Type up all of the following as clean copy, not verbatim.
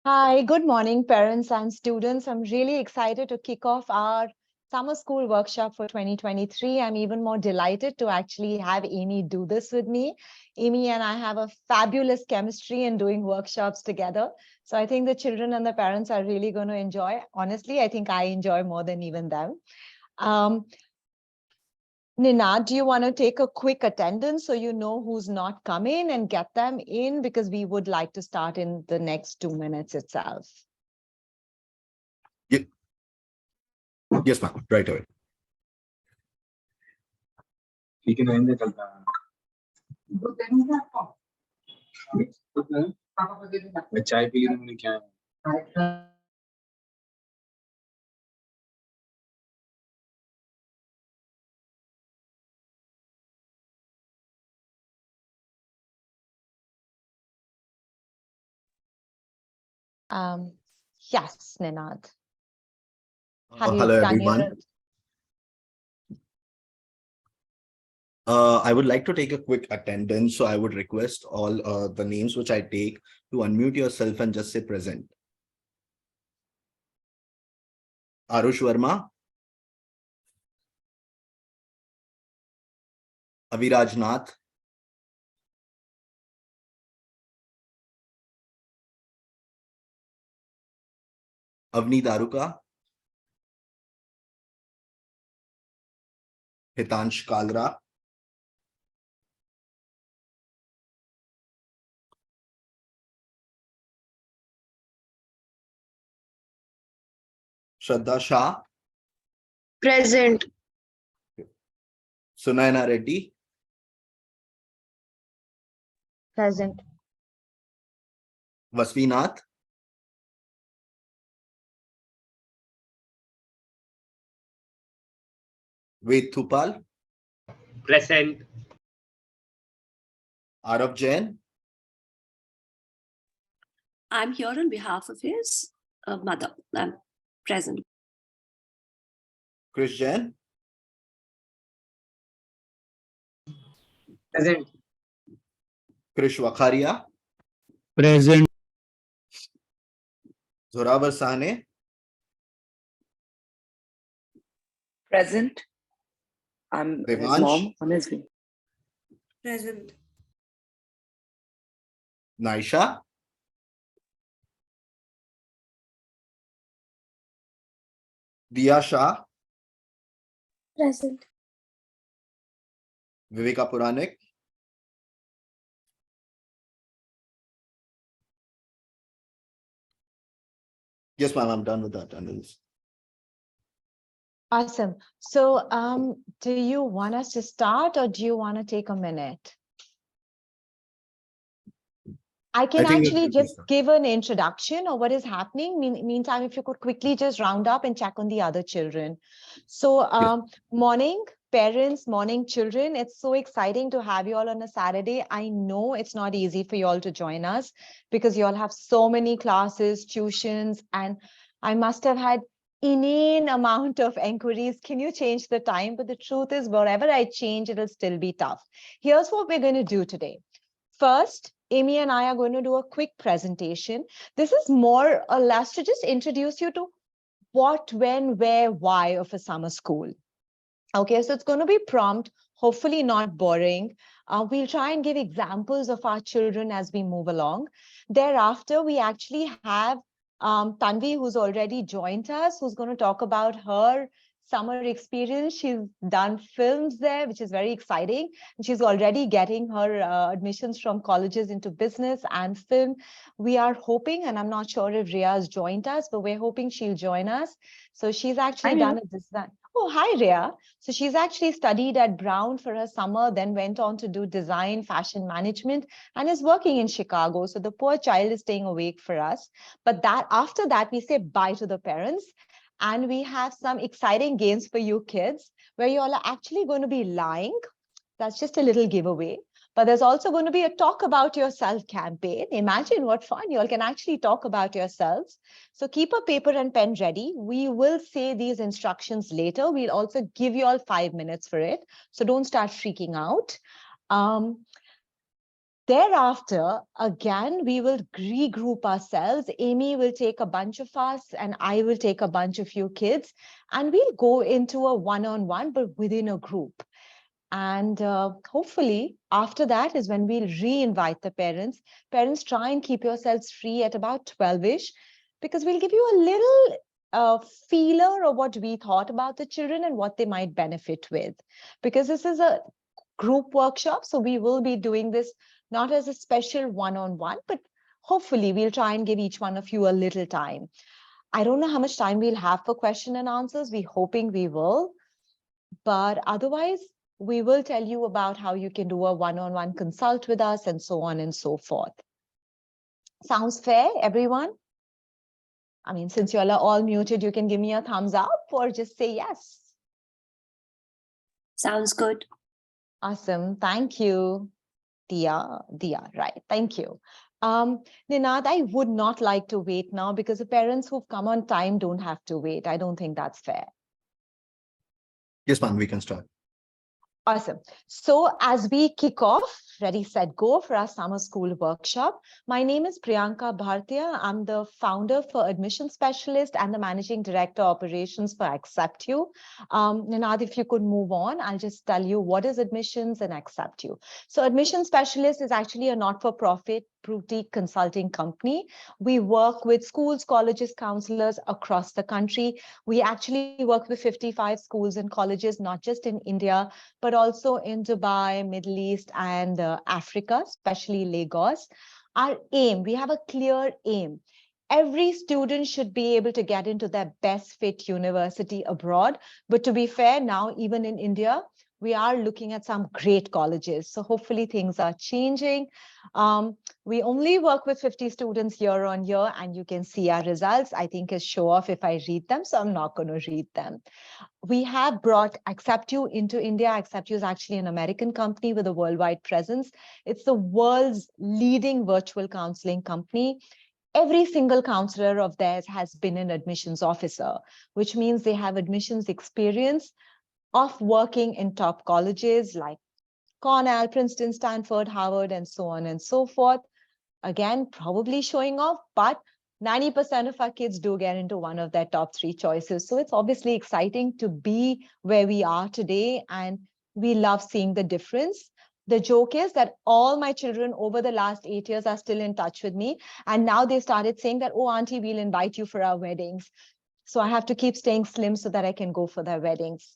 Hi, good morning, parents and students. I'm really excited to kick off our summer school workshop for 2023. I'm even more delighted to actually have Amy do this with me. Amy and I have a fabulous chemistry in doing workshops together. So I think the children and the parents are really going to enjoy. Honestly, I think I enjoy more than even them. Um, Nina, do you want to take a quick attendance so you know who's not coming and get them in, because we would like to start in the next 2 minutes itself. Yes, ma'am. Right away. ठीक है नहीं चलता मैं चाय P रहा हूँ क्या Yes, Ninad. Have you Hello, done everyone. I would like to take a quick attendance, so I would request all the names which I take to unmute yourself and just say present. Arush Verma, Aviraj Nath, Avni Daruka, Hitansh Kalra, Shraddha Shah, Present. Sunayana Reddy, Present. Vasvi Nath, Ved Thupal, Present. Arav Jain, I'm here on behalf of his mother. I'm present. Krish Jain, Present. Krish Wakharia, Present. Zoravar Sahne, Present. I'm his Devansh, mom, honestly. Present. Naisha, Diya Shah, Present. Viveka Puranik, yes, ma'am, I'm done with the attendance. Awesome. So do you want us to start or do you want to take a minute? I can think actually we can just start. give an introduction of what is happening. Meantime, if you could quickly just round up and check on the other children. So morning, parents, morning, children. It's so exciting to have you all on a Saturday. I know it's not easy for you all to join us because you all have so many classes, tuitions, and I must have had inane amount of inquiries. Can you change the time? But the truth is, wherever I change, it'll still be tough. Here's what we're going to do today. First, Amy and I are going to do a quick presentation. This is more or less to just introduce you to what, when, where, why of a summer school. Okay, so it's going to be prompt, hopefully not boring. We'll try and give examples of our children as we move along. Thereafter, we actually have Tanvi, who's already joined us, who's going to talk about her summer experience. She's done films there, which is very exciting. She's already getting her admissions from colleges into business and film. We are hoping, and I'm not sure if Rhea has joined us, but we're hoping she'll join us. So she's actually done a design. Oh, hi, Rhea. So she's actually studied at Brown for her summer, then went on to do design, fashion management, and is working in Chicago. So the poor child is staying awake for us. But that after that, we say bye to the parents. And we have some exciting games for you kids where you all are actually going to be lying. That's just a little giveaway. But there's also going to be a talk about yourself campaign. Imagine what fun. You all can actually talk about yourselves. So keep a paper and pen ready. We will say these instructions later. We'll also give you all 5 minutes for it. So don't start freaking out. Thereafter, again, we will regroup ourselves. Amy will take a bunch of us and I will take a bunch of you kids, and we'll go into a one-on-one, but within a group. And hopefully after that is when we'll re-invite the parents. Parents, try and keep yourselves free at about 12-ish, because we'll give you a little feeler of what we thought about the children and what they might benefit with. Because this is a group workshop, so we will be doing this not as a special one-on-one, but hopefully we'll try and give each one of you a little time. I don't know how much time we'll have for question and answers. We're hoping we will, but otherwise we will tell you about how you can do a one-on-one consult with us and so on and so forth. Sounds fair, everyone? I mean, since you all are all muted, you can give me a thumbs up or just say yes. Sounds good. Awesome. Thank you, Dia, right. Thank you. Ninad, I would not like to wait now because the parents who've come on time don't have to wait. I don't think that's fair. Yes, ma'am, we can start. Awesome. So as we kick off, ready, set, go for our summer school workshop. My name is Priyanka Bhartia. I'm the founder for Admission Specialist and the Managing Director Operations for AcceptU. Ninad, if you could move on, I'll just tell you what is admissions and AcceptU. So Admission Specialist is actually a not-for-profit boutique consulting company. We work with schools, colleges, counselors across the country. We actually work with 55 schools and colleges, not just in India, but also in Dubai, Middle East, and Africa, especially Lagos. Our aim, we have a clear aim. Every student should be able to get into their best fit university abroad. But to be fair, now, even in India, we are looking at some great colleges. So hopefully things are changing. We only work with 50 students year on year, and you can see our results. I think it's show off if I read them, so I'm not going to read them. We have brought AcceptU into India. AcceptU is actually an American company with a worldwide presence. It's the world's leading virtual counseling company. Every single counselor of theirs has been an admissions officer, which means they have admissions experience of working in top colleges like Cornell, Princeton, Stanford, Harvard, and so on and so forth. Again, probably showing off, but 90% of our kids do get into one of their top 3 choices. So it's obviously exciting to be where we are today, and we love seeing the difference. The joke is that all my children over the last 8 years are still in touch with me. And now they started saying that, oh, auntie, we'll invite you for our weddings. So I have to keep staying slim so that I can go for their weddings.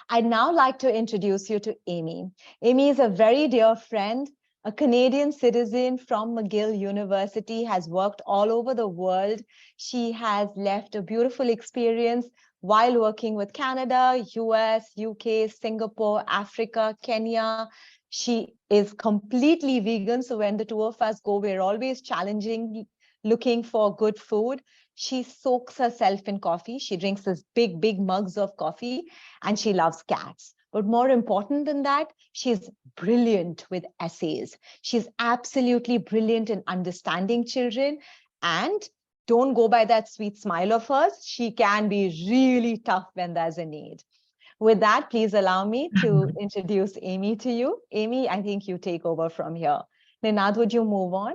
I'd now like to introduce you to Amy. Amy is a very dear friend, a Canadian citizen from McGill University, has worked all over the world. She has left a beautiful experience while working with Canada, US, UK, Singapore, Africa, Kenya. She is completely vegan. So when the 2 of us go, we're always challenging, looking for good food. She soaks herself in coffee. She drinks this big, big mugs of coffee, and she loves cats. But more important than that, she's brilliant with essays. She's absolutely brilliant in understanding children. And don't go by that sweet smile of hers. She can be really tough when there's a need. With that, please allow me to introduce Amy to you. Amy, I think you take over from here. Ninad, would you move on?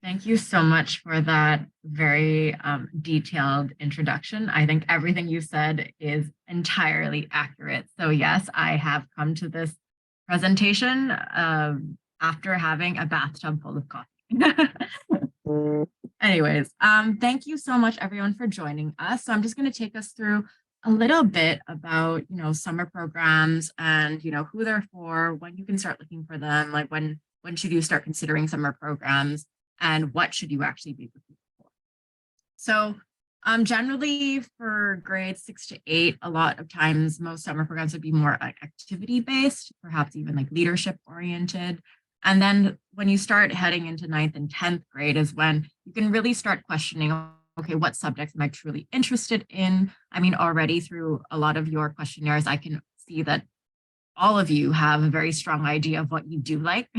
Thank you so much for that very detailed introduction. I think everything you said is entirely accurate. So yes, I have come to this presentation after having a bathtub full of coffee. Anyways, thank you so much everyone for joining us. So I'm just going to take us through a little bit about, summer programs and, who they're for, when you can start looking for them, like when should you start considering summer programs, and what should you actually be looking for. So generally for grades 6 to 8, a lot of times most summer programs would be more activity-based, perhaps even like leadership oriented. And then when you start heading into 9th and 10th grade is when you can really start questioning, okay, what subjects am I truly interested in? I mean, already through a lot of your questionnaires, I can see that all of you have a very strong idea of what you do like.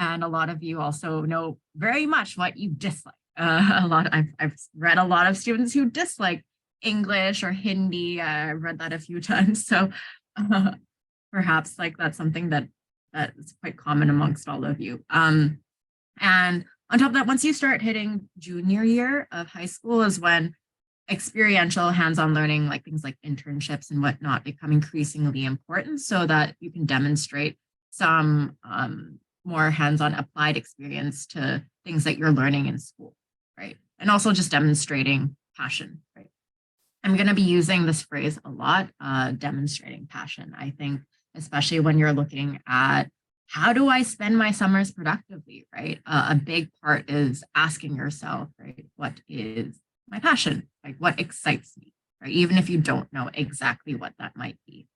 And a lot of you also know very much what you dislike. I've read a lot of students who dislike English or Hindi. I've read that a few times. So perhaps like that's something that that is quite common amongst all of you. And on top of that, once you start hitting junior year of high school is when experiential hands-on learning, like things like internships and whatnot, become increasingly important so that you can demonstrate some more hands-on applied experience to things that you're learning in school, right? And also just demonstrating passion, right? I'm going to be using this phrase a lot, demonstrating passion. I think, especially when you're looking at how do I spend my summers productively, right? A big part is asking yourself, right, what is my passion? Like what excites me, right? Even if you don't know exactly what that might be.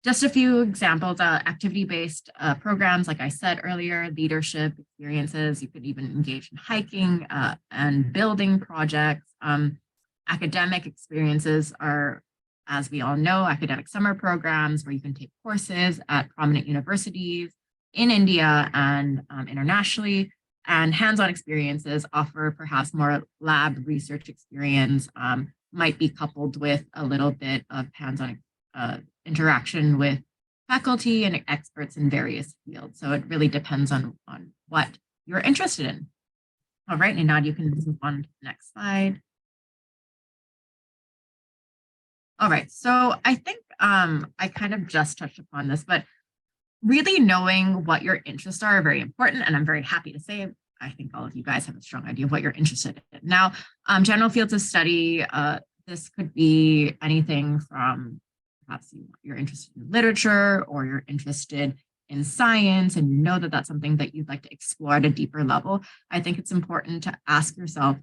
Just a few examples, activity-based programs, like I said earlier, leadership experiences. You could even engage in hiking and building projects. Academic experiences are, as we all know, academic summer programs where you can take courses at prominent universities in India and internationally. And hands-on experiences offer perhaps more lab research experience, might be coupled with a little bit of hands-on interaction with faculty and experts in various fields. So it really depends on what you're interested in. All right, and now you can move on to the next slide. All right, so I think I kind of just touched upon this, but really knowing what your interests are very important. And I'm very happy to say, I think all of you guys have a strong idea of what you're interested in. Now, general fields of study, this could be anything from perhaps you're interested in literature or you're interested in science and you know that that's something that you'd like to explore at a deeper level. I think it's important to ask yourself,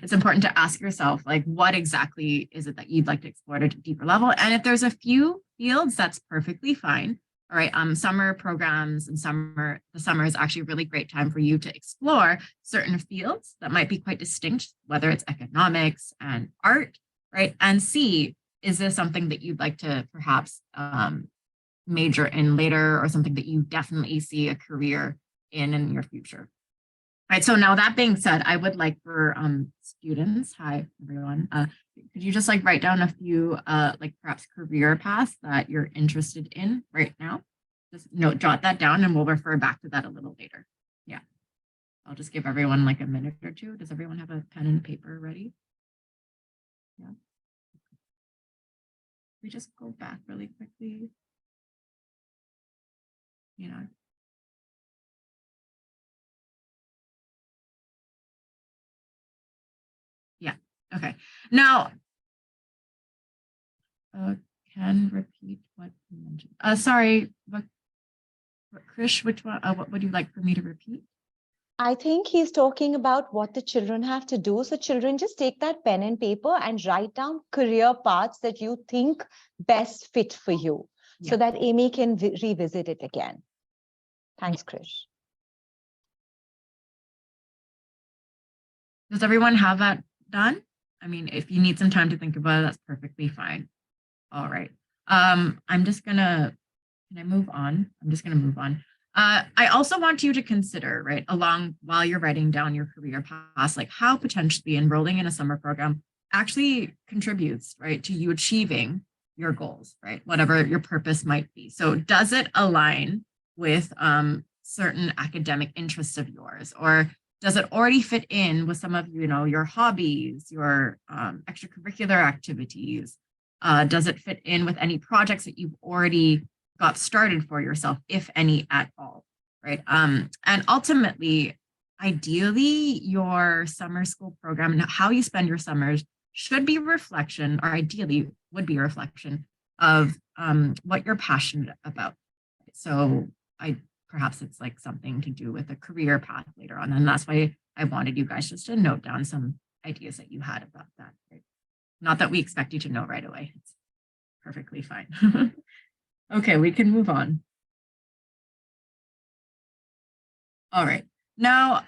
it's important to ask yourself, like, what exactly is it that you'd like to explore at a deeper level? And if there's a few fields, that's perfectly fine. All right, summer programs and the summer is actually a really great time for you to explore certain fields that might be quite distinct, whether it's economics and art, right? And see, is this something that you'd like to perhaps major in later or something that you definitely see a career in your future? Right, so now that being said, I would like for students, hi everyone, could you just like write down a few like perhaps career paths that you're interested in right now? Just jot that down and we'll refer back to that a little later. Yeah, I'll just give everyone like a minute or two. Does everyone have a pen and paper ready? Yeah. We just go back really quickly. You know. Yeah, okay. Now, can repeat what you mentioned. Sorry, what, Krish, which one, what would you like for me to repeat? I think he's talking about what the children have to do. So children, just take that pen and paper and write down career paths that you think best fit for you so that Amy can revisit it again. Thanks, Krish. Does everyone have that done? I mean, if you need some time to think about it, that's perfectly fine. All right. I'm just gonna, can I move on? I'm just gonna move on. I also want you to consider, right, while you're writing down your career paths, like how potentially enrolling in a summer program actually contributes, right, to you achieving your goals, right, whatever your purpose might be. So does it align with certain academic interests of yours, or does it already fit in with some of, your hobbies, your extracurricular activities? Does it fit in with any projects that you've already got started for yourself, if any at all, right? And ultimately, ideally, your summer school program and how you spend your summers should be a reflection, or ideally would be a reflection of what you're passionate about. So perhaps it's like something to do with a career path later on. And that's why I wanted you guys just to note down some ideas that you had about that. Right? Not that we expect you to know right away. It's perfectly fine. Okay, we can move on. All right. Now,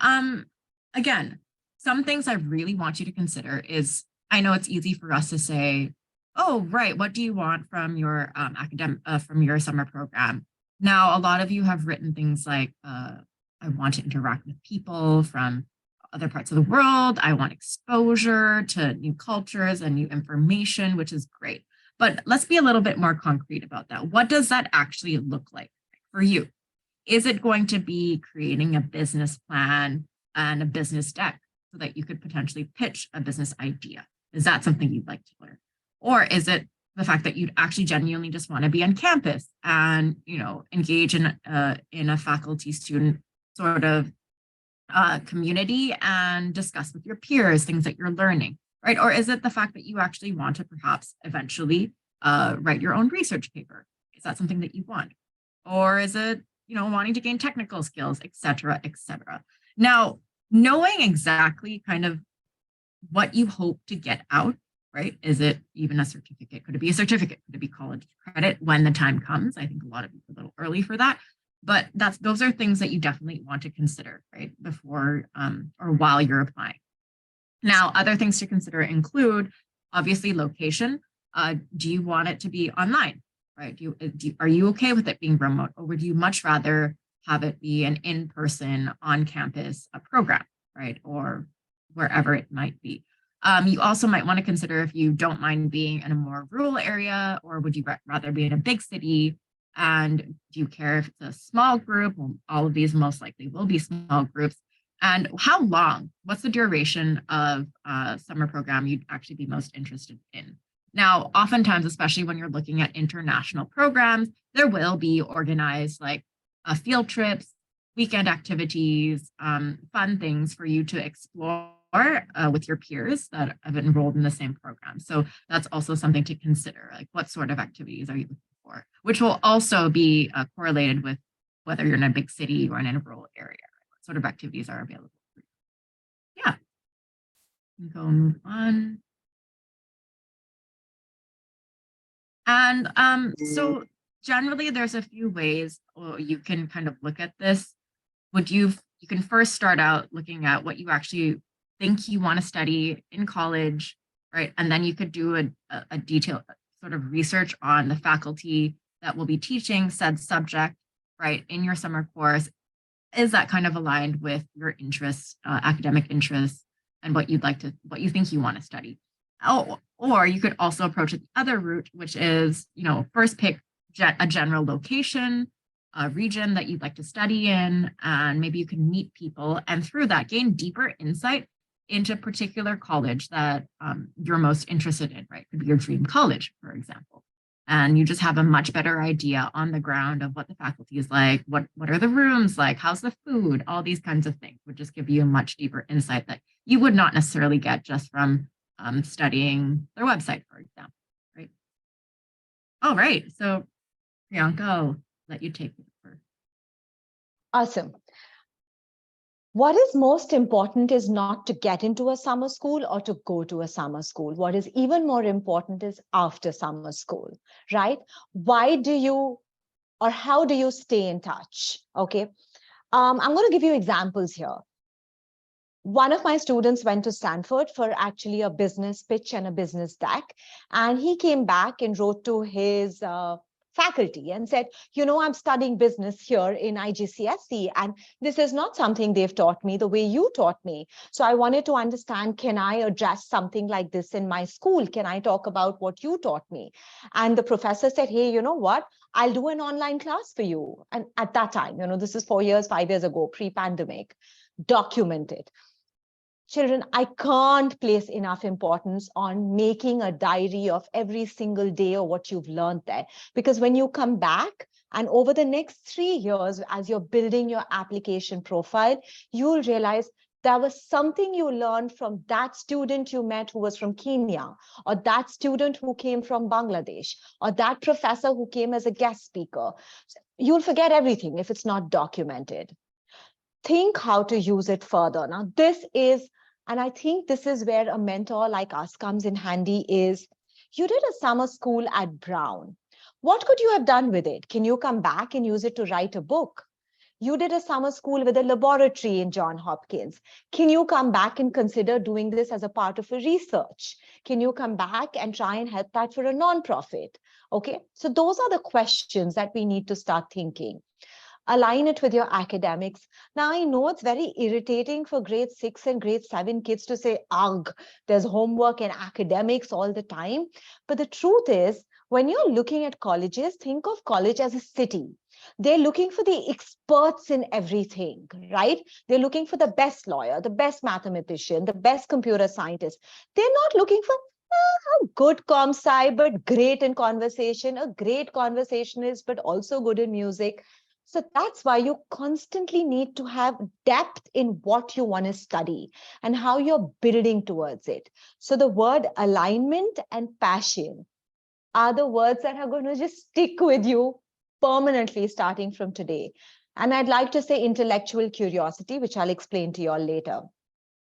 again, some things I really want you to consider is, I know it's easy for us to say, oh, right, what do you want from your from your summer program? Now, a lot of you have written things like, I want to interact with people from other parts of the world. I want exposure to new cultures and new information, which is great. But let's be a little bit more concrete about that. What does that actually look like for you? Is it going to be creating a business plan and a business deck so that you could potentially pitch a business idea? Is that something you'd like to learn? Or is it the fact that you'd actually genuinely just want to be on campus and, engage in a faculty student sort of community and discuss with your peers things that you're learning, right? Or is it the fact that you actually want to perhaps eventually write your own research paper? Is that something that you want? Or is it, wanting to gain technical skills, et cetera, et cetera? Now, knowing exactly kind of what you hope to get out, right? Is it even a certificate? Could it be a certificate? Could it be college credit when the time comes? I think a lot of people are a little early for that, but those are things that you definitely want to consider, right? Before or while you're applying. Now, other things to consider include obviously location. Do you want it to be online, right? Are you okay with it being remote, or would you much rather have it be an in-person on-campus program, right? Or wherever it might be. You also might want to consider if you don't mind being in a more rural area, or would you rather be in a big city? And do you care if it's a small group? Well, all of these most likely will be small groups. And how long? What's the duration of summer program you'd actually be most interested in? Now, oftentimes, especially when you're looking at international programs, there will be organized like field trips, weekend activities, fun things for you to explore with your peers that have enrolled in the same program. So that's also something to consider, like what sort of activities are you looking for, which will also be correlated with whether you're in a big city or in a rural area, what sort of activities are available for you. Yeah, go move on. And so generally there's a few ways you can kind of look at this. You can first start out looking at what you actually think you want to study in college, right? And then you could do a detailed sort of research on the faculty that will be teaching said subject, right, in your summer course. Is that kind of aligned with your interests, academic interests, and what you think you want to study? Oh, or you could also approach it the other route, which is, first pick a general location, a region that you'd like to study in, and maybe you can meet people and through that gain deeper insight into a particular college that you're most interested in, right? Could be your dream college, for example. And you just have a much better idea on the ground of what the faculty is like, what are the rooms like, how's the food, all these kinds of things would just give you a much deeper insight that you would not necessarily get just from studying their website, for example, right? All right, so Priyanka, I'll let you take it first. Awesome. What is most important is not to get into a summer school or to go to a summer school. What is even more important is after summer school, right? Why do you, or how do you stay in touch? Okay. I'm going to give you examples here. One of my students went to Stanford for actually a business pitch and a business deck. And he came back and wrote to his faculty and said, I'm studying business here in IGCSE, and this is not something they've taught me the way you taught me. So I wanted to understand, can I address something like this in my school? Can I talk about what you taught me? And the professor said, hey, you know what? I'll do an online class for you. And at that time, this is 5 years ago, pre-pandemic, document it. Children, I can't place enough importance on making a diary of every single day or what you've learned there. Because when you come back and over the next 3 years, as you're building your application profile, you'll realize there was something you learned from that student you met who was from Kenya, or that student who came from Bangladesh, or that professor who came as a guest speaker. You'll forget everything if it's not documented. Think how to use it further. Now, and I think this is where a mentor like us comes in handy, is you did a summer school at Brown. What could you have done with it? Can you come back and use it to write a book? You did a summer school with a laboratory in Johns Hopkins. Can you come back and consider doing this as a part of a research? Can you come back and try and help that for a nonprofit? Okay, so those are the questions that we need to start thinking. Align it with your academics. Now, I know it's very irritating for grade 6 and grade 7 kids to say, ugh, there's homework and academics all the time. But the truth is, When you're looking at colleges, think of college as a city. They're looking for the experts in everything, right? They're looking for the best lawyer, the best mathematician, the best computer scientist. They're not looking for a good comp sci, but great in conversation, a great conversationalist, but also good in music. So that's why you constantly need to have depth in what you want to study and how you're building towards it. So the word alignment and passion are the words that are going to just stick with you permanently starting from today. And I'd like to say intellectual curiosity, which I'll explain to you all later.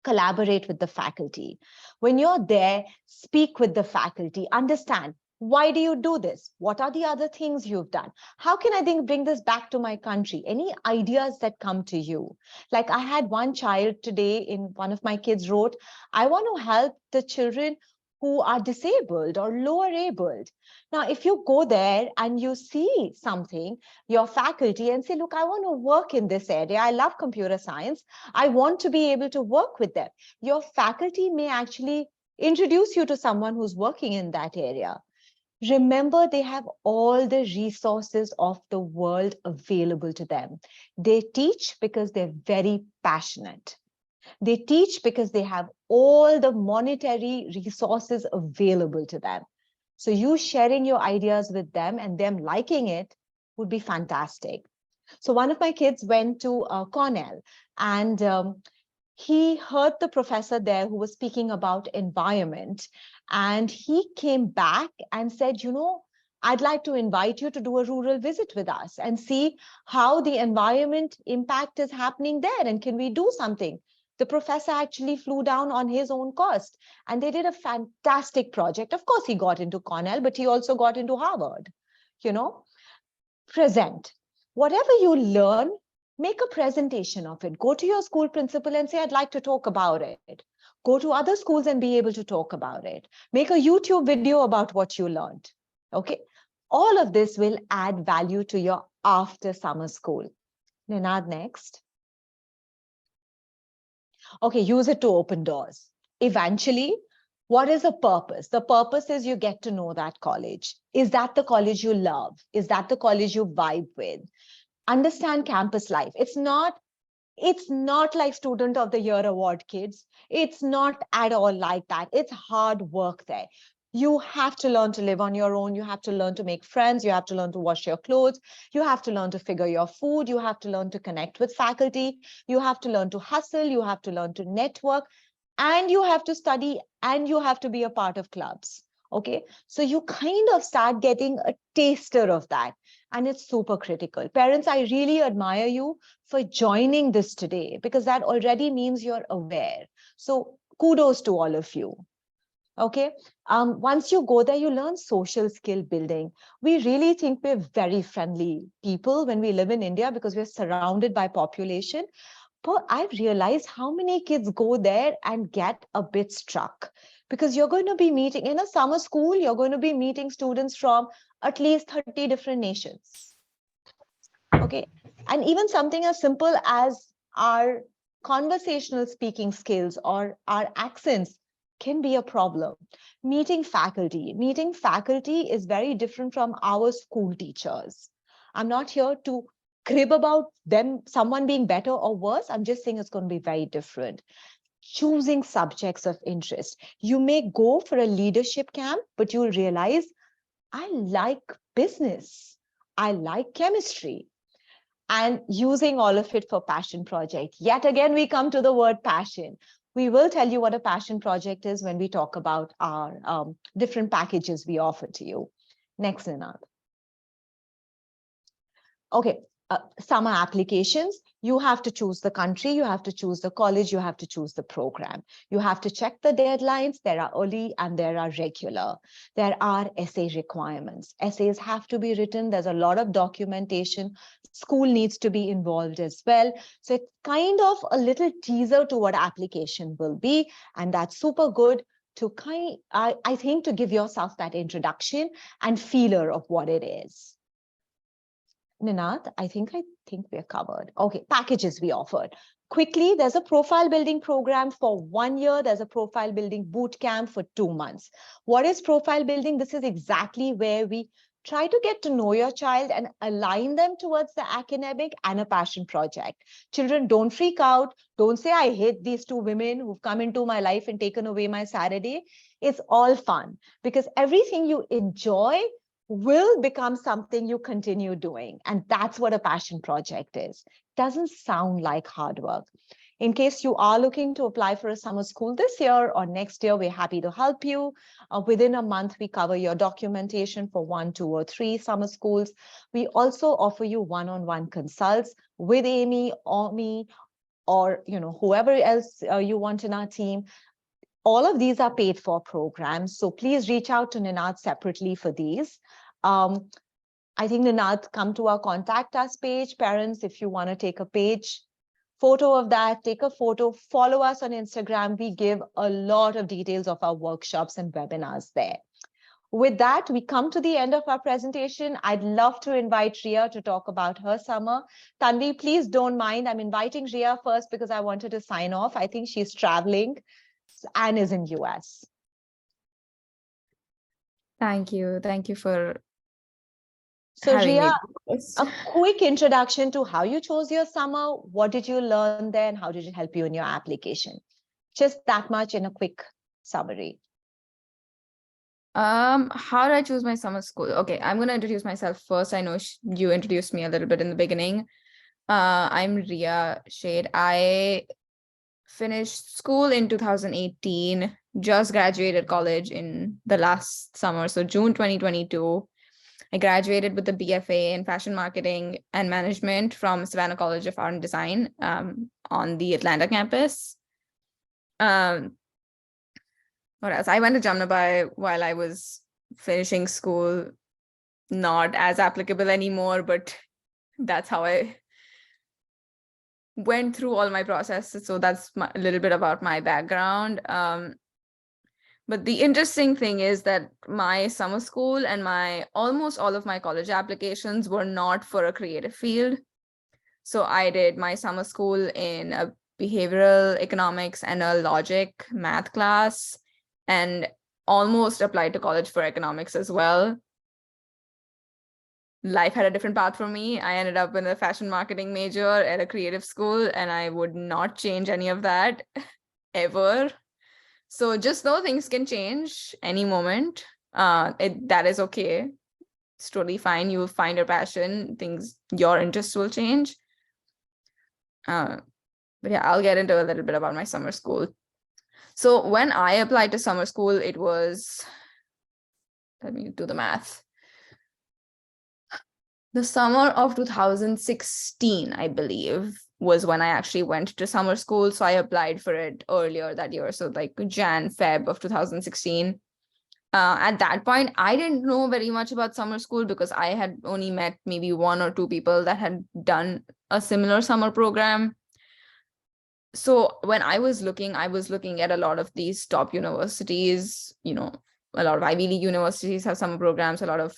Collaborate with the faculty. When you're there, speak with the faculty, understand, why do you do this? What are the other things you've done? How can I bring this back to my country? Any ideas that come to you? Like I had one child today in one of my kids wrote, I want to help the children who are disabled or lower abled. Now, if you go there and you see something, your faculty, and say, look, I want to work in this area. I love computer science. I want to be able to work with them. Your faculty may actually introduce you to someone who's working in that area. Remember, they have all the resources of the world available to them. They teach because they're very passionate. They teach because they have all the monetary resources available to them. So you sharing your ideas with them and them liking it would be fantastic. So one of my kids went to Cornell, and he heard the professor there who was speaking about environment, and he came back and said, you know, I'd like to invite you to do a rural visit with us and see how the environment impact is happening there, and can we do something? The professor actually flew down on his own cost, and they did a fantastic project. Of course, he got into Cornell, but he also got into Harvard. You know, present. Whatever you learn, make a presentation of it. Go to your school principal and say, I'd like to talk about it. Go to other schools and be able to talk about it. Make a YouTube video about what you learned. Okay. All of this will add value to your after summer school. Ninad, next. Okay, use it to open doors. Eventually, what is the purpose? The purpose is you get to know that college. Is that the college you love? Is that the college you vibe with? Understand campus life. It's not like Student of the Year award, kids. It's not at all like that. It's hard work there. You have to learn to live on your own. You have to learn to make friends. You have to learn to wash your clothes. You have to learn to figure your food. You have to learn to connect with faculty. You have to learn to hustle. You have to learn to network. And you have to study, and you have to be a part of clubs. Okay, so you kind of start getting a taster of that. And it's super critical. Parents, I really admire you for joining this today, because that already means you're aware. So kudos to all of you. Okay, once you go there, you learn social skill building. We really think we're very friendly people when we live in India because we're surrounded by population. But I've realized how many kids go there and get a bit struck, because you're going to be meeting in a summer school, you're going to be meeting students from at least 30 different nations. Okay, and even something as simple as our conversational speaking skills or our accents can be a problem. Meeting faculty is very different from our school teachers. I'm not here to crib about them, someone being better or worse. I'm just saying it's going to be very different. Choosing subjects of interest. You may go for a leadership camp, but you'll realize, I like business. I like chemistry. And using all of it for passion project. Yet again, we come to the word passion. We will tell you what a passion project is when we talk about our different packages we offer to you. Next, Ninad. Okay, summer applications. You have to choose the country, you have to choose the college, you have to choose the program. You have to check the deadlines. There are early and there are regular. There are essay requirements. Essays have to be written. There's a lot of documentation. School needs to be involved as well. So it's kind of a little teaser to what application will be. And that's super good to I think to give yourself that introduction and feeler of what it is. Ninad, I think we're covered. Okay, packages we offered. Quickly, there's a profile building program for 1 year. There's a profile building boot camp for 2 months. What is profile building? This is exactly where we try to get to know your child and align them towards the academic and a passion project. Children, don't freak out. Don't say, I hate these 2 women who've come into my life and taken away my Saturday. It's all fun because everything you enjoy will become something you continue doing. And that's what a passion project is. Doesn't sound like hard work. In case you are looking to apply for a summer school this year or next year, we're happy to help you. Within a month, we cover your documentation for 1, 2, or 3 summer schools. We also offer you one-on-one consults with Amy or me, or whoever else you want in our team. All of these are paid for programs. So please reach out to Ninad separately for these. I think Ninad, come to our contact us page. Parents, if you want to take a photo of that, take a photo, follow us on Instagram. We give a lot of details of our workshops and webinars there. With that, we come to the end of our presentation. I'd love to invite Ria to talk about her summer. Tanvi, please don't mind. I'm inviting Ria first because I wanted to sign off. I think she's traveling and is in US. Thank you. Thank you for So having me. Ria, a quick introduction to how you chose your summer. What did you learn there and how did it help you in your application? Just that much in a quick summary. How did I choose my summer school? Okay, I'm going to introduce myself first. I know you introduced me a little bit in the beginning. I'm Ria Shade. I finished school in 2018, just graduated college in the last summer. So June 2022, I graduated with a BFA in fashion marketing and management from Savannah College of Art and Design on the Atlanta campus. What else? I went to Jamnabai while I was finishing school, not as applicable anymore, but that's how I went through all my processes. So that's a little bit about my background. But the interesting thing is that my summer school and almost all of my college applications were not for a creative field. So I did my summer school in a behavioral economics and a logic math class, and almost applied to college for economics as well. Life had a different path for me. I ended up in a fashion marketing major at a creative school, and I would not change any of that ever. So just know things can change any moment. That is okay. It's totally fine. You will find your passion. Your interests will change. But yeah, I'll get into a little bit about my summer school. So when I applied to summer school, it was, let me do the math. The summer of 2016, I believe, was when I actually went to summer school. So I applied for it earlier that year. So like Feb of 2016. At that point, I didn't know very much about summer school because I had only met maybe 1 or 2 people that had done a similar summer program. So when I was looking at a lot of these top universities. A lot of Ivy League universities have summer programs. A lot of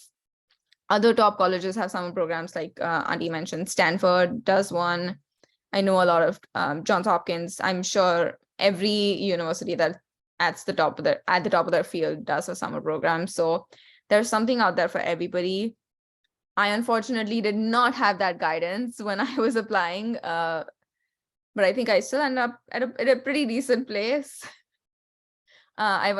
other top colleges have summer programs, like Auntie mentioned, Stanford does one. I know a lot of Johns Hopkins. I'm sure every university that at the top of their field does a summer program. So there's something out there for everybody. I unfortunately did not have that guidance when I was applying, but I think I still end up at a pretty decent place. I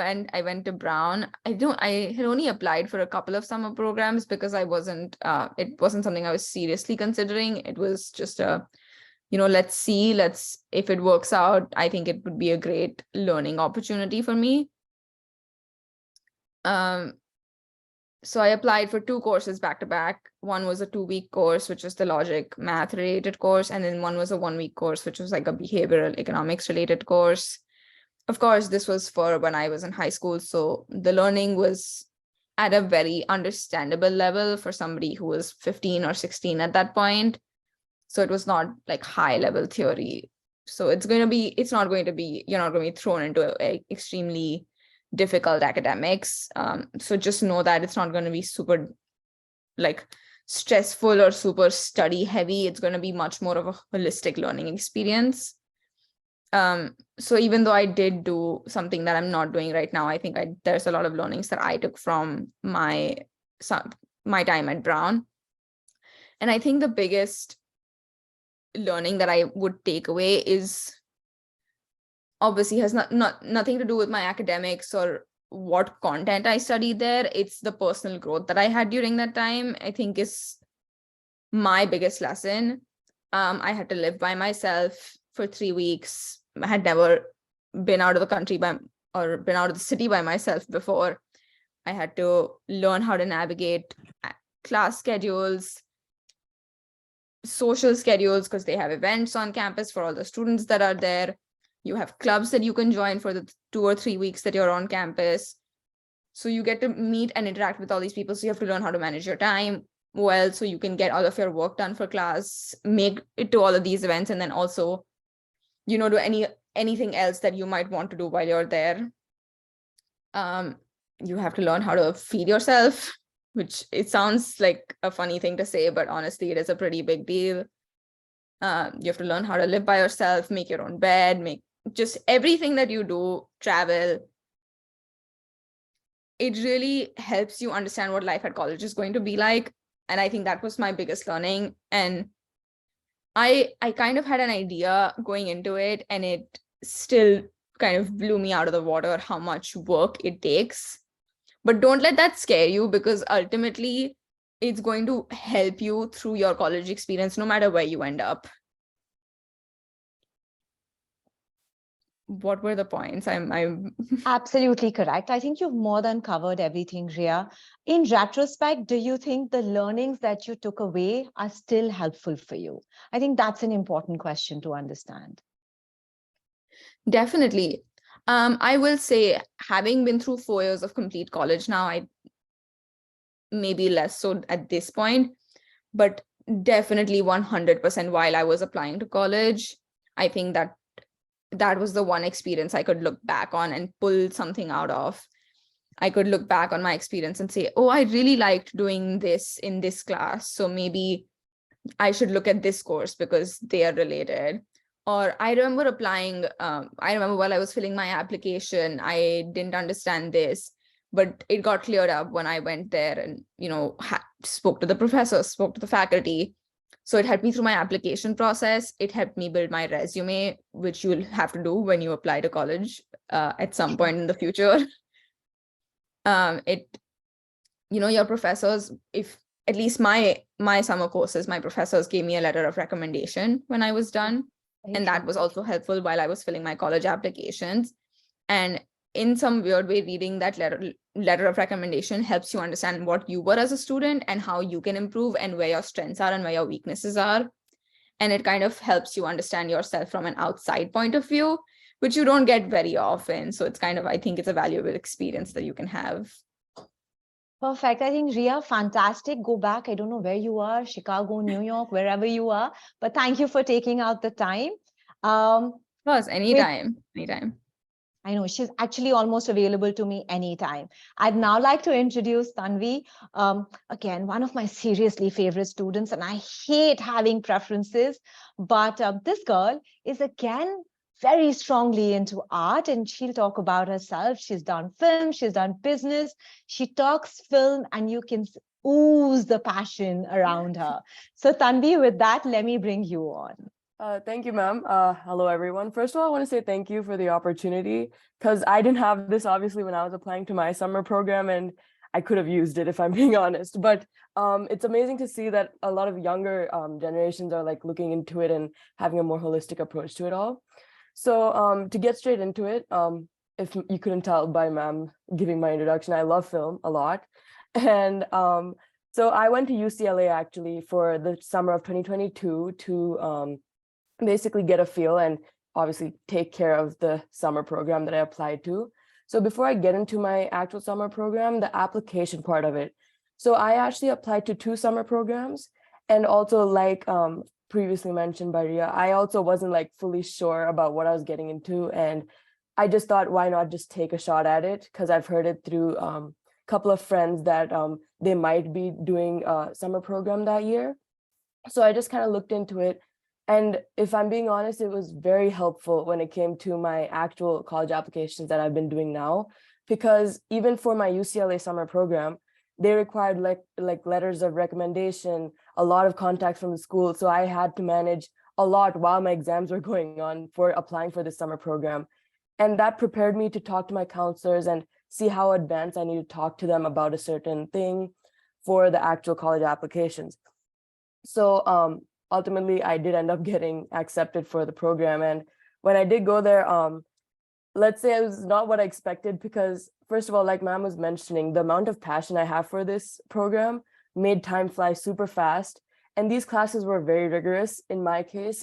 went to Brown. I had only applied for a couple of summer programs because it wasn't something I was seriously considering. It was just let's see, if it works out, I think it would be a great learning opportunity for me. So I applied for 2 courses back to back. One was a 2-week course, which was the logic math related course. And then one was a 1-week course, which was like a behavioral economics related course. Of course, this was for when I was in high school. So the learning was at a very understandable level for somebody who was 15 or 16 at that point. So it was not like high level theory. So you're not going to be thrown into a extremely difficult academics. So just know that it's not going to be super stressful or super study heavy. It's going to be much more of a holistic learning experience. So even though I did do something that I'm not doing right now, I think there's a lot of learnings that I took from my time at Brown. And I think the biggest learning that I would take away is obviously has nothing to do with my academics or what content I studied there. It's the personal growth that I had during that time, I think, is my biggest lesson. I had to live by myself for 3 weeks. I had never been out of the country or been out of the city by myself before. I had to learn how to navigate class schedules, social schedules, because they have events on campus for all the students that are there. You have clubs that you can join for the 2 or 3 weeks that you're on campus. So you get to meet and interact with all these people. So you have to learn how to manage your time well, so you can get all of your work done for class, make it to all of these events, and then also, do anything else that you might want to do while you're there. You have to learn how to feed yourself, which it sounds like a funny thing to say, but honestly, it is a pretty big deal. You have to learn how to live by yourself, make your own bed, make just everything that you do, travel. It really helps you understand what life at college is going to be like. And I think that was my biggest learning. And I kind of had an idea going into it, and it still kind of blew me out of the water how much work it takes. But don't let that scare you, because ultimately it's going to help you through your college experience, no matter where you end up. What were the points? I'm Absolutely correct. I think you've more than covered everything, Ria. In retrospect, do you think the learnings that you took away are still helpful for you? I think that's an important question to understand. Definitely. I will say, having been through 4 years of complete college now, I maybe less so at this point, but definitely 100% while I was applying to college, I think that was the one experience I could look back on and pull something out of. I could look back on my experience and say, oh, I really liked doing this in this class, so maybe I should look at this course because they are related. Or I remember applying, I remember while I was filling my application, I didn't understand this, but it got cleared up when I went there and, spoke to the professors, spoke to the faculty. So it helped me through my application process. It helped me build my resume, which you'll have to do when you apply to college at some point in the future. Your professors, if at least my summer courses, my professors gave me a letter of recommendation when I was done. And that was also helpful while I was filling my college applications. And in some weird way, reading that letter of recommendation helps you understand what you were as a student and how you can improve and where your strengths are and where your weaknesses are. And it kind of helps you understand yourself from an outside point of view, which you don't get very often. So it's kind of, I think it's a valuable experience that you can have. Perfect. I think, Ria, fantastic. Go back. I don't know where you are, Chicago, New York, wherever you are, but thank you for taking out the time. Of course, anytime. I know she's actually almost available to me anytime. I'd now like to introduce Tanvi, again, one of my seriously favorite students, and I hate having preferences, but this girl is again very strongly into art, and she'll talk about herself. She's done film, she's done business, she talks film, and you can ooze the passion around her. So Tanvi, with that, let me bring you on. Thank you, ma'am. Hello, everyone. First of all, I want to say thank you for the opportunity, because I didn't have this, obviously, when I was applying to my summer program, and I could have used it if I'm being honest. But it's amazing to see that a lot of younger generations are like looking into it and having a more holistic approach to it all. So to get straight into it, if you couldn't tell by ma'am giving my introduction, I love film a lot. And so I went to UCLA actually for the summer of 2022 to basically get a feel and obviously take care of the summer program that I applied to. So before I get into my actual summer program, the application part of it. So I actually applied to 2 summer programs, and also like previously mentioned by Ria, I also wasn't like fully sure about what I was getting into, and I just thought, why not just take a shot at it? Because I've heard it through couple of friends that they might be doing a summer program that year. So I just kind of looked into it. And if I'm being honest, it was very helpful when it came to my actual college applications that I've been doing now, because even for my UCLA summer program, they required like letters of recommendation, a lot of contacts from the school. So I had to manage a lot while my exams were going on for applying for the summer program. And that prepared me to talk to my counselors and see how advanced I need to talk to them about a certain thing for the actual college applications. So ultimately, I did end up getting accepted for the program. And when I did go there, let's say it was not what I expected, because first of all, like ma'am was mentioning, the amount of passion I have for this program made time fly super fast. And these classes were very rigorous in my case.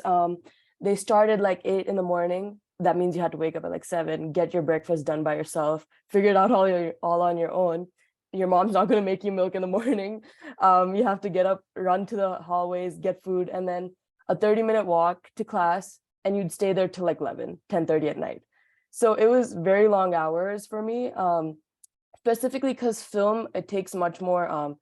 They started like 8 in the morning. That means you had to wake up at like 7, get your breakfast done by yourself, figure it out all on your own. Your mom's not going to make you milk in the morning. You have to get up, run to the hallways, get food, and then a 30-minute walk to class, and you'd stay there till like 10:30 at night. So it was very long hours for me, specifically because film, it takes much more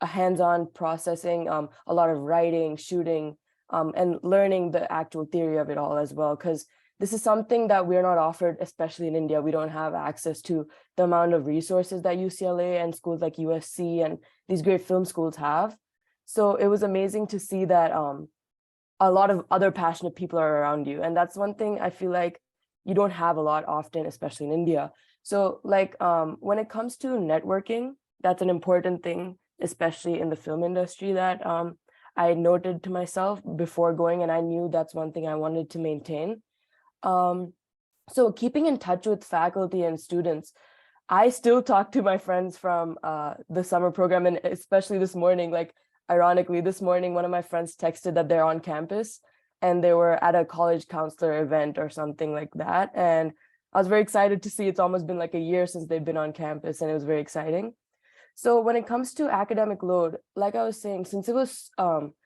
a hands-on processing, a lot of writing, shooting, and learning the actual theory of it all as well, because this is something that we're not offered, especially in India. We don't have access to the amount of resources that UCLA and schools like USC and these great film schools have. So it was amazing to see that a lot of other passionate people are around you. And that's one thing I feel like you don't have a lot often, especially in India. So like when it comes to networking, that's an important thing, especially in the film industry, that I noted to myself before going, and I knew that's one thing I wanted to maintain. So keeping in touch with faculty and students, I still talk to my friends from the summer program, and especially this morning, like ironically, this morning, one of my friends texted that they're on campus and they were at a college counselor event or something like that. And I was very excited to see. It's almost been like a year since they've been on campus, and it was very exciting. So when it comes to academic load, like I was saying, since it was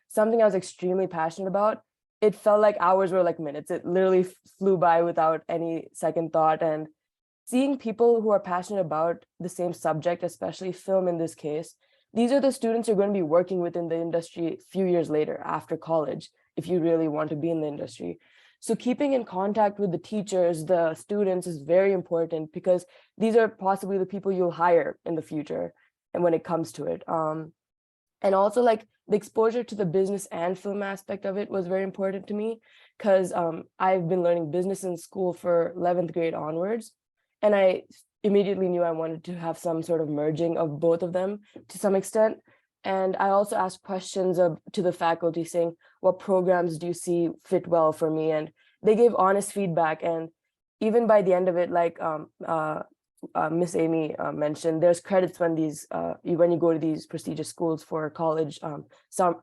something I was extremely passionate about, it felt like hours were like minutes. It literally flew by without any second thought. And seeing people who are passionate about the same subject, especially film in this case, these are the students you're going to be working with in the industry a few years later after college, if you really want to be in the industry. So keeping in contact with the teachers, the students is very important, because these are possibly the people you'll hire in the future. And when it comes to it, and also like the exposure to the business and film aspect of it was very important to me, because I've been learning business in school for 11th grade onwards. And I immediately knew I wanted to have some sort of merging of both of them to some extent. And I also asked questions to the faculty saying, what programs do you see fit well for me? And they gave honest feedback. And even by the end of it, like Miss Amy mentioned, there's credits when when you go to these prestigious schools for college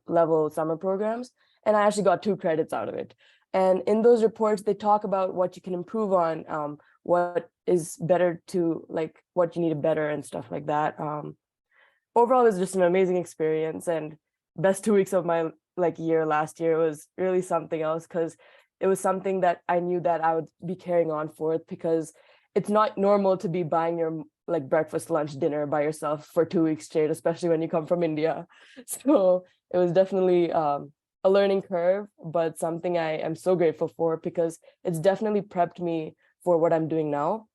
level summer programs. And I actually got 2 credits out of it. And in those reports, they talk about what you can improve on, what is better to, like, what you need to better and stuff like that. Overall, it was just an amazing experience, and best 2 weeks of my year last year was really something else, because it was something that I knew that I would be carrying on forth, because it's not normal to be buying your breakfast, lunch, dinner by yourself for 2 weeks straight, especially when you come from India. So it was definitely a learning curve, but something I am so grateful for, because it's definitely prepped me for what I'm doing now.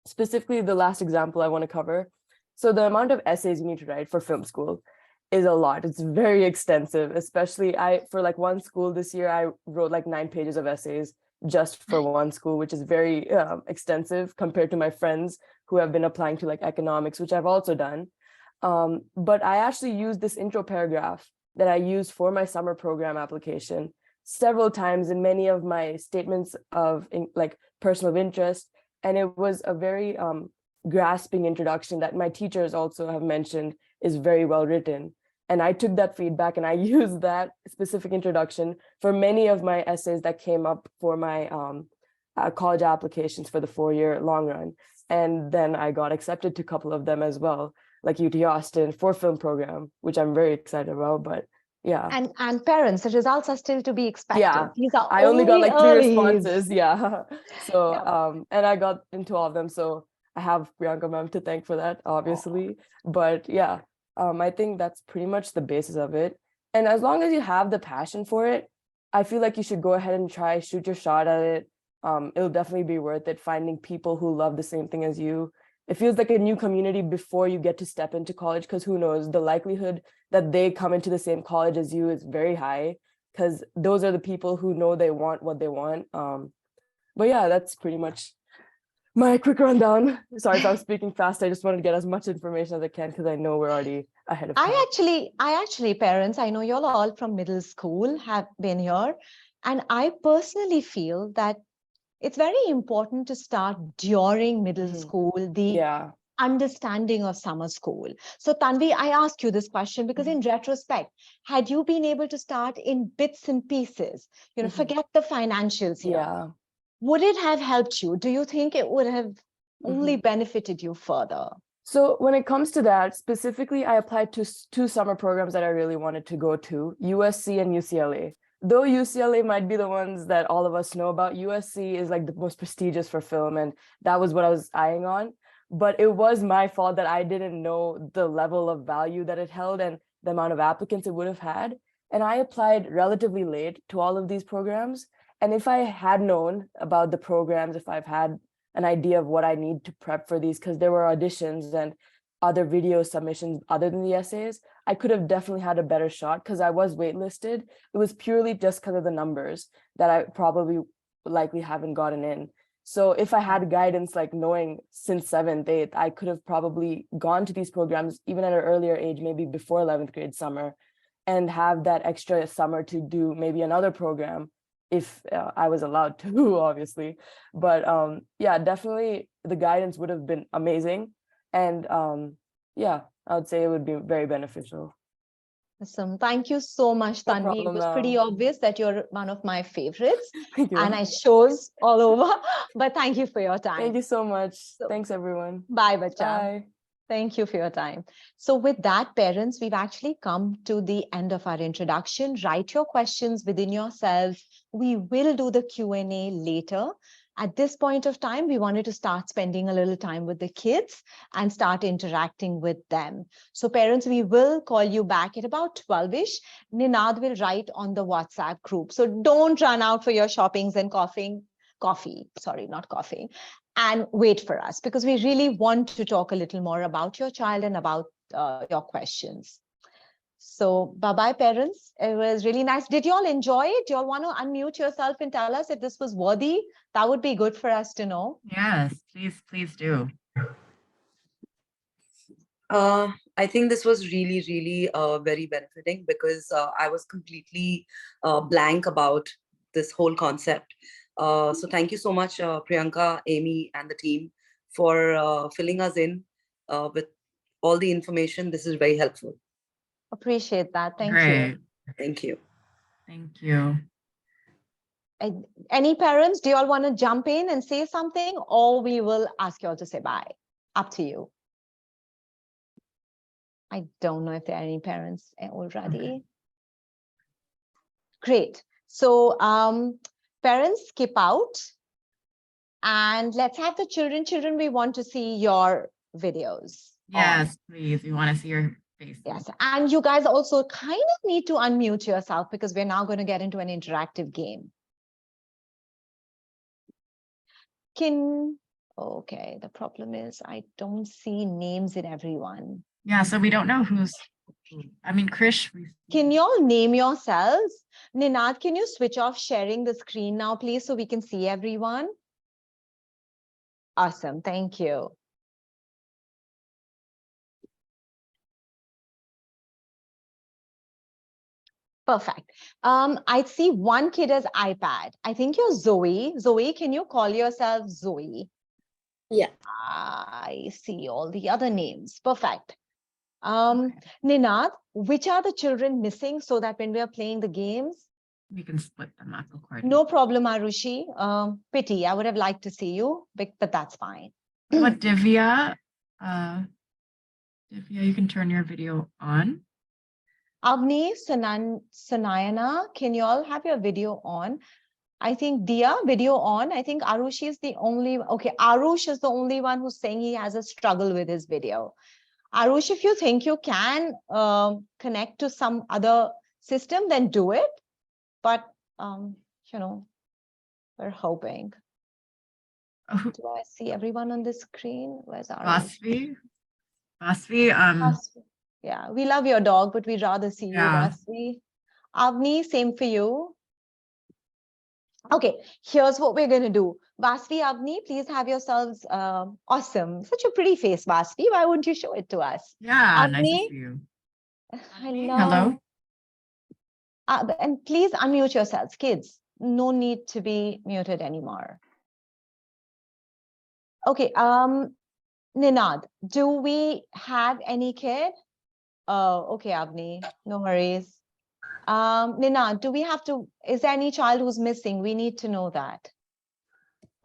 Specifically, the last example I want to cover. So the amount of essays you need to write for film school is a lot. It's very extensive, especially for one school this year, I wrote 9 pages of essays just for one school, which is very extensive compared to my friends who have been applying to economics, which I've also done. But I actually used this intro paragraph that I used for my summer program application several times in many of my statements of personal interest. And it was a very grasping introduction that my teachers also have mentioned is very well written. And I took that feedback and I used that specific introduction for many of my essays that came up for my college applications for the 4-year long run. And then I got accepted to a couple of them as well, like UT Austin for film program, which I'm very excited about. But yeah. And parents, the results are still to be expected. Yeah, These are I only got 3 early. responses. Yeah. So and I got into all of them. So I have Priyanka ma'am to thank for that, obviously. But yeah, I think that's pretty much the basis of it. And as long as you have the passion for it, I feel like you should go ahead and try, shoot your shot at it. It'll definitely be worth it, finding people who love the same thing as you. It feels like a new community before you get to step into college, because who knows, the likelihood that they come into the same college as you is very high, because those are the people who know they want what they want. But yeah, that's pretty much my quick rundown. Sorry if I was speaking fast. I just wanted to get as much information as I can because I know we're already ahead of time. I actually, parents, I know you're all from middle school, have been here. And I personally feel that it's very important to start during middle school, the understanding of summer school. So Tanvi, I ask you this question because in retrospect, had you been able to start in bits and pieces, forget the financials here, would it have helped you? Do you think it would have only benefited you further? So when it comes to that, specifically, I applied to two summer programs that I really wanted to go to, USC and UCLA. Though UCLA might be the ones that all of us know about, USC is like the most prestigious for film, and that was what I was eyeing on. But it was my fault that I didn't know the level of value that it held and the amount of applicants it would have had. And I applied relatively late to all of these programs. And if I had known about the programs, if I've had an idea of what I need to prep for these, because there were auditions and other video submissions other than the essays, I could have definitely had a better shot because I was waitlisted. It was purely just because of the numbers that I probably likely haven't gotten in. So if I had guidance, like knowing since 7th, 8th, I could have probably gone to these programs even at an earlier age, maybe before 11th grade summer, and have that extra summer to do maybe another program if I was allowed to, obviously. But yeah, definitely the guidance would have been amazing. And yeah, I would say it would be very beneficial. Awesome. Thank you so much, No Tanvi. problem, It was pretty obvious that you're one of my favorites. Thank you. And I shows all over. But thank you for your time. Thank you so much. Thanks, everyone. Bye, Bacha. Bye. Thank you for your time. So with that, parents, we've actually come to the end of our introduction. Write your questions within yourselves. We will do the Q&A later. At this point of time, we wanted to start spending a little time with the kids and start interacting with them. So parents, we will call you back at about 12-ish. Ninad will write on the WhatsApp group. So don't run out for your shoppings and coffee, sorry, not coffee, and wait for us because we really want to talk a little more about your child and about your questions. So bye-bye, parents. It was really nice. Did you all enjoy it? Do you all want to unmute yourself and tell us if this was worthy? That would be good for us to know. Yes, please do. I think this was really, really very benefiting because I was completely blank about this whole concept. So thank you so much, Priyanka, Amy, and the team for filling us in with all the information. This is very helpful. Appreciate that. Thank Great. you. Thank you. Thank you. Any parents, do you all want to jump in and say something, or we will ask you all to say bye? Up to you. I don't know if there are any parents already. Okay. Great. So parents, skip out and let's have the children. Children, we want to see your videos. Yes, please. We want to see your face. Yes. And you guys also kind of need to unmute yourself because we're now going to get into an interactive game. Okay, the problem is I don't see names in everyone. Yeah, so we don't know who's, I mean, Krish. Can you all name yourselves? Ninad, can you switch off sharing the screen now, please, so we can see everyone? Awesome, thank you. Perfect. I see one kid has iPad. I think you're Zoe. Zoe, can you call yourself Zoe? Yeah. I see all the other names. Perfect. Ninad, which are the children missing so that when we are playing the games? We can split them up accordingly. No problem, Arushi. Pity, I would have liked to see you, but that's fine. What Divya? Divya, you can turn your video on. Avni, Sanayana, can you all have your video on? I think Dia, video on. I think Arushi is the only, okay, Arush is the only one who's saying he has a struggle with his video. Arush, if you think you can connect to some other system, then do it. But, you know, we're hoping. Oh, Do I see everyone on the screen? Where's Arush? Vasvi. Vasvi, Vasvi. Yeah, we love your dog, but we'd rather see you, Yeah. Vasvi. Avni, same for you. Okay, here's what we're going to do. Vasvi, Avni, please have yourselves awesome. Such a pretty face, Vasvi. Why wouldn't you show it to us? Yeah, nice to Avni, see you. hello. Hello. And please unmute yourselves, kids. No need to be muted anymore. Okay, Ninad, do we have any kid? Oh, okay, Avni, no worries. Ninad, do we have to, is there any child who's missing? We need to know that.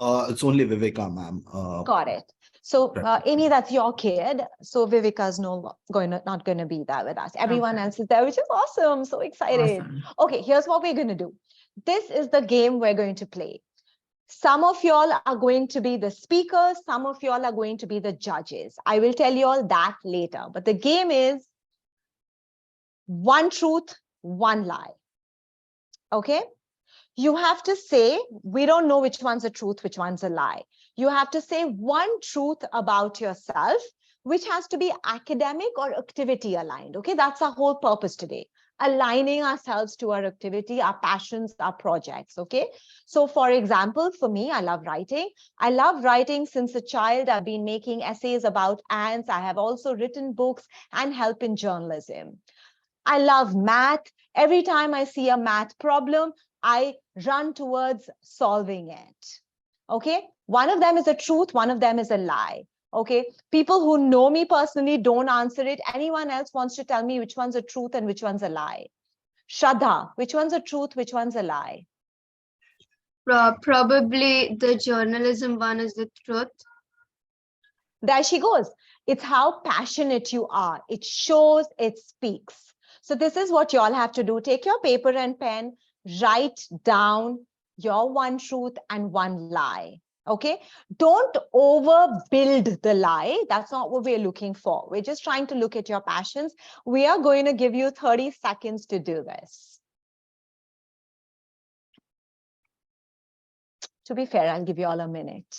It's only Viveka, ma'am. Got it. So Right. Amy, that's your kid. So Viveka's not going to be there with us. Everyone Okay. else is there, which is awesome. So excited. Awesome. Okay, here's what we're going to do. This is the game we're going to play. Some of y'all are going to be the speakers. Some of y'all are going to be the judges. I will tell you all that later. But the game is one truth, one lie. Okay? You have to say, we don't know which one's a truth, which one's a lie. You have to say one truth about yourself, which has to be academic or activity aligned. Okay, that's our whole purpose today. Aligning ourselves to our activity, our passions, our projects. Okay, so for example, for me, I love writing. I love writing since a child. I've been making essays about ants. I have also written books and help in journalism. I love math. Every time I see a math problem, I run towards solving it. Okay, one of them is a truth, one of them is a lie. Okay, people who know me personally don't answer it. Anyone else wants to tell me which one's a truth and which one's a lie? Shraddha, which one's a truth, which one's a lie? Probably the journalism one is the truth. There she goes. It's how passionate you are. It shows, it speaks. So this is what you all have to do. Take your paper and pen, write down your one truth and one lie. Okay, don't overbuild the lie. That's not what we're looking for. We're just trying to look at your passions. We are going to give you 30 seconds to do this. To be fair, I'll give you all a minute.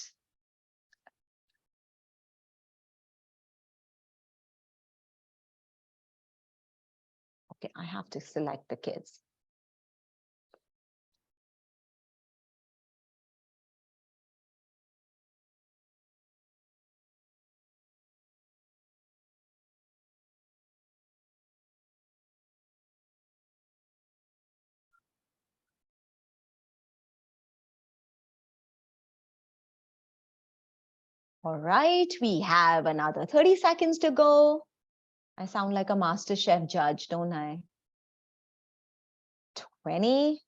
Okay, I have to select the kids. All right, we have another 30 seconds to go. I sound like a master chef judge, don't I? 20.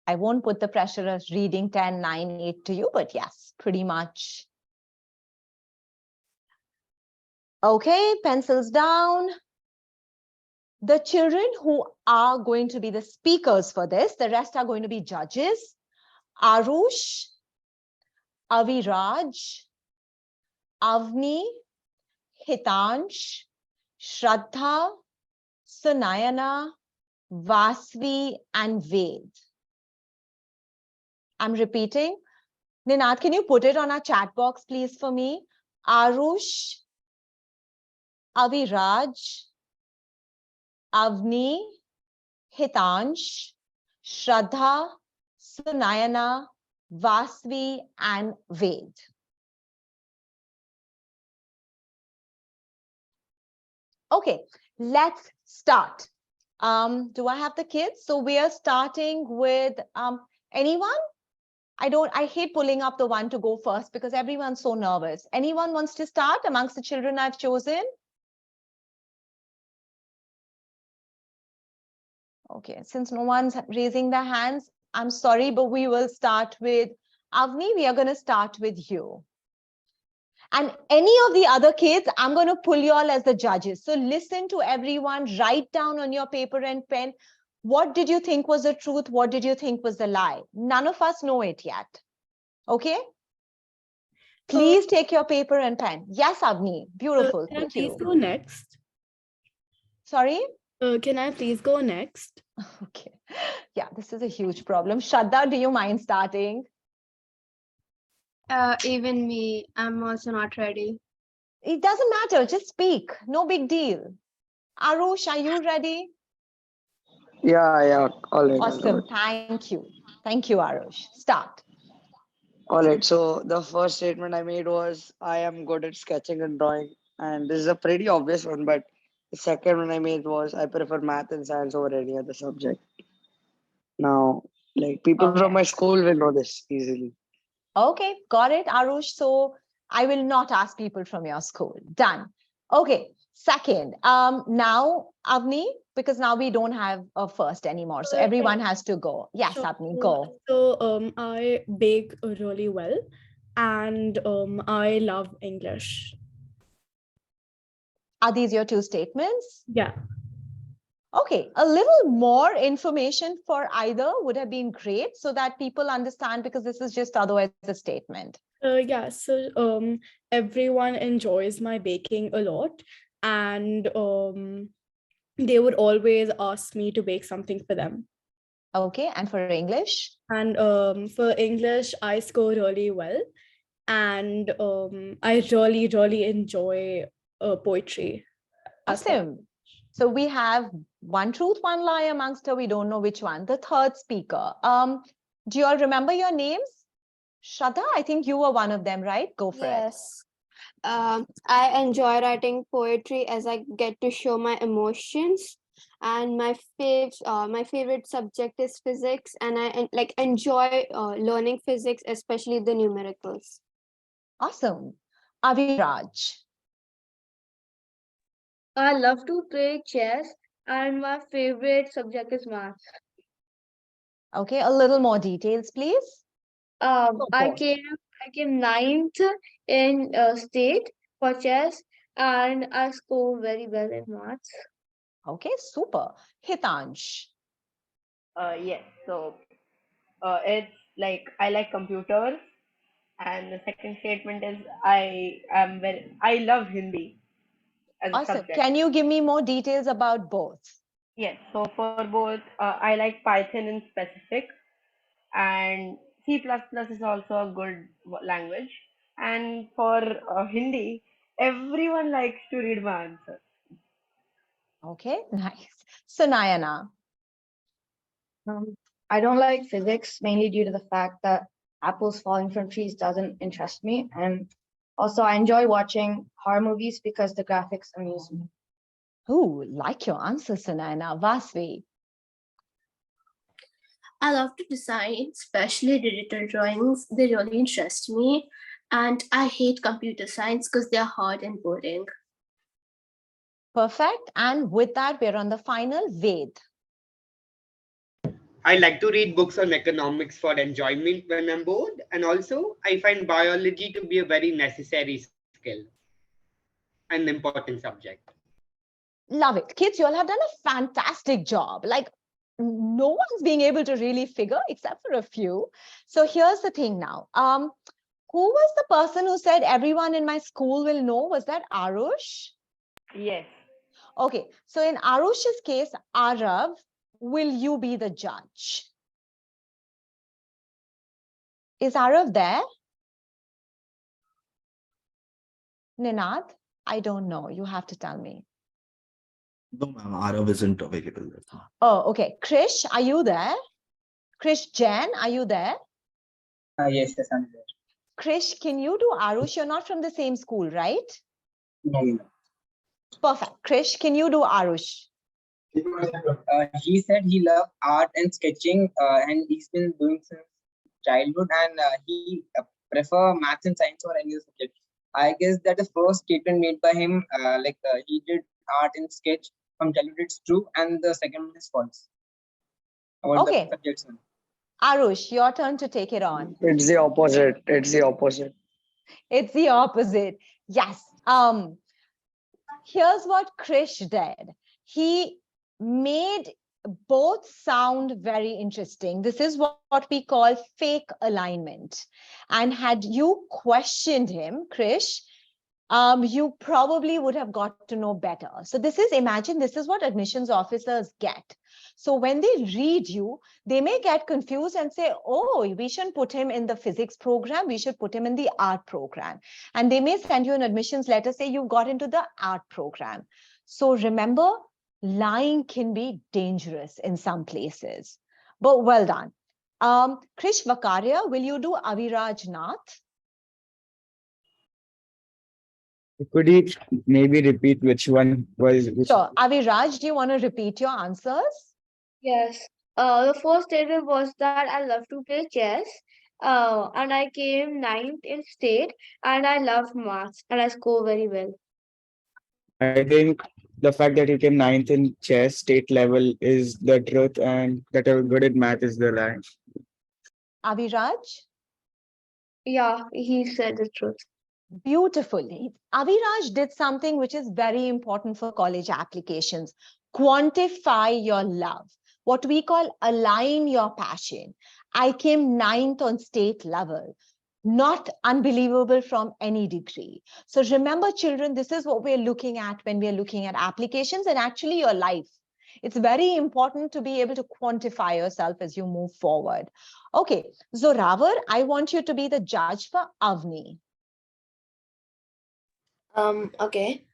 I won't put the pressure of reading 10, 9, 8 to you, but yes, pretty much. Okay, pencils down. The children who are going to be the speakers for this, the rest are going to be judges. Arush, Aviraj, Avni, Hitansh, Shraddha, Sunayana, Vasvi, and Ved. I'm repeating. Ninad, can you put it on our chat box, please, for me? Arush, Aviraj, Avni, Hitansh, Shraddha, Sunayana, Vasvi, and Ved. Okay, let's start. Do I have the kids? So we are starting with anyone? I hate pulling up the one to go first because everyone's so nervous. Anyone wants to start amongst the children I've chosen? Okay, since no one's raising their hands, I'm sorry, but we will start with Avni. We are going to start with you. And any of the other kids, I'm going to pull you all as the judges. So listen to everyone, write down on your paper and pen, what did you think was the truth? What did you think was the lie? None of us know it yet. Okay? Please take your paper and pen. Yes, Avni, beautiful. Can I Thank please you. go next? Sorry? Can I please go next? Okay. Yeah, this is a huge problem. Shraddha, do you mind starting? Even me, I'm also not ready. It doesn't matter. Just speak. No big deal. Arush, are you ready? Yeah, all right. Awesome. Thank you. Thank you, Arush. Start. All right. So the first statement I made was I am good at sketching and drawing. And this is a pretty obvious one, but the second one I made was I prefer math and science over any other subject. Now, like people from my school will know this easily. Okay, got it, Arush. So I will not ask people from your school. Done. Okay, second. Now, Avni, because now we don't have a first anymore. So everyone has to go. Yes, Sure. Avni, go. So I bake really well, and I love English. Are these your two statements? Yeah. Okay, a little more information for either would have been great so that people understand, because this is just otherwise a statement. Yeah, so everyone enjoys my baking a lot, and they would always ask me to bake something for them. Okay, and for English? And for English, I score really well, and I really enjoy poetry. Awesome. So we have one truth, one lie amongst her. We don't know which one. The third speaker. Do you all remember your names? Shraddha, I think you were one of them, right? Go for it. Yes. I enjoy writing poetry as I get to show my emotions. And my favorite subject is physics, and I enjoy learning physics, especially the numericals. Awesome. Aviraj. I love to play chess, and my favorite subject is math. Okay, a little more details, please. I came ninth in state for chess, and I score very well in maths. Okay, super. Hitansh. Yes, so it's like I like computers, and the second statement is I love Hindi as a Awesome. subject. Can you give me more details about both? Yes, so for both, I like Python in specific, and C++ is also a good language. And for Hindi, everyone likes to read my answer. Okay, nice. Sunayana. I don't like physics mainly due to the fact that apples falling from trees doesn't interest me. And also I enjoy watching horror movies because the graphics amuse me. Ooh, like your answer, Sunayana. Vasvi. I love to design, especially digital drawings. They really interest me. And I hate computer science because they're hard and boring. Perfect. And with that, we're on the final. Ved. I like to read books on economics for enjoyment when I'm bored. And also, I find biology to be a very necessary skill and important subject. Love it. Kids, you all have done a fantastic job. Like, no one's being able to really figure except for a few. So here's the thing now. Who was the person who said everyone in my school will know? Was that Arush? Yes. Okay. So in Arush's case, Arav, will you be the judge? Is Arav there? Ninad? I don't know. You have to tell me. No, ma'am, Arav isn't available. Oh, okay. Krish, are you there? Krish Jain, are you there? Yes, I'm there. Krish, can you do Arush? You're not from the same school, right? No. Perfect. Krish, can you do Arush? He said he loved art and sketching, and he's been doing since childhood, and he prefer maths and science or any other subject. I guess that the first statement made by him, he did art and sketch from childhood, it's true, and the second one is false. Okay. Arush, your turn to take it on. It's the opposite. It's the opposite. It's the opposite. Yes. Here's what Krish did. He made both sound very interesting. This is what we call fake alignment. And had you questioned him, Krish, you probably would have got to know better. So this is, imagine this is what admissions officers get. So when they read you, they may get confused and say, oh, we shouldn't put him in the physics program, we should put him in the art program. And they may send you an admissions letter, say you got into the art program. So remember, lying can be dangerous in some places, but well done. Krish Vakaria, will you do Aviraj Nath? Could you maybe repeat which one was? Sure. Aviraj, do you want to repeat your answers? Yes. The first statement was that I love to play chess. And I came ninth in state, and I love maths, and I score very well. I think the fact that you came ninth in chess state level is the truth, and that you're good at math is the lie. Aviraj? Yeah, he said the truth. Beautifully. Aviraj did something which is very important for college applications. Quantify your love. What we call align your passion. I came ninth on state level. Not unbelievable from any degree. So remember, children, this is what we're looking at when we're looking at applications and actually your life. It's very important to be able to quantify yourself as you move forward. Okay, Zoravar, I want you to be the judge for Avni. Okay.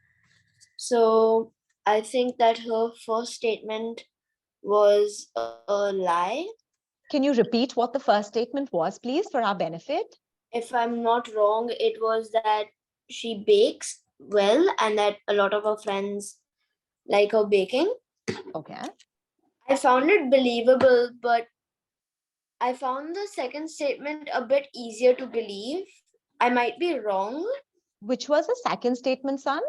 So I think that her first statement was a lie. Can you repeat what the first statement was, please, for our benefit? If I'm not wrong, it was that she bakes well and that a lot of her friends like her baking. Okay. I found it believable, but I found the second statement a bit easier to believe. I might be wrong. Which was the second statement, son?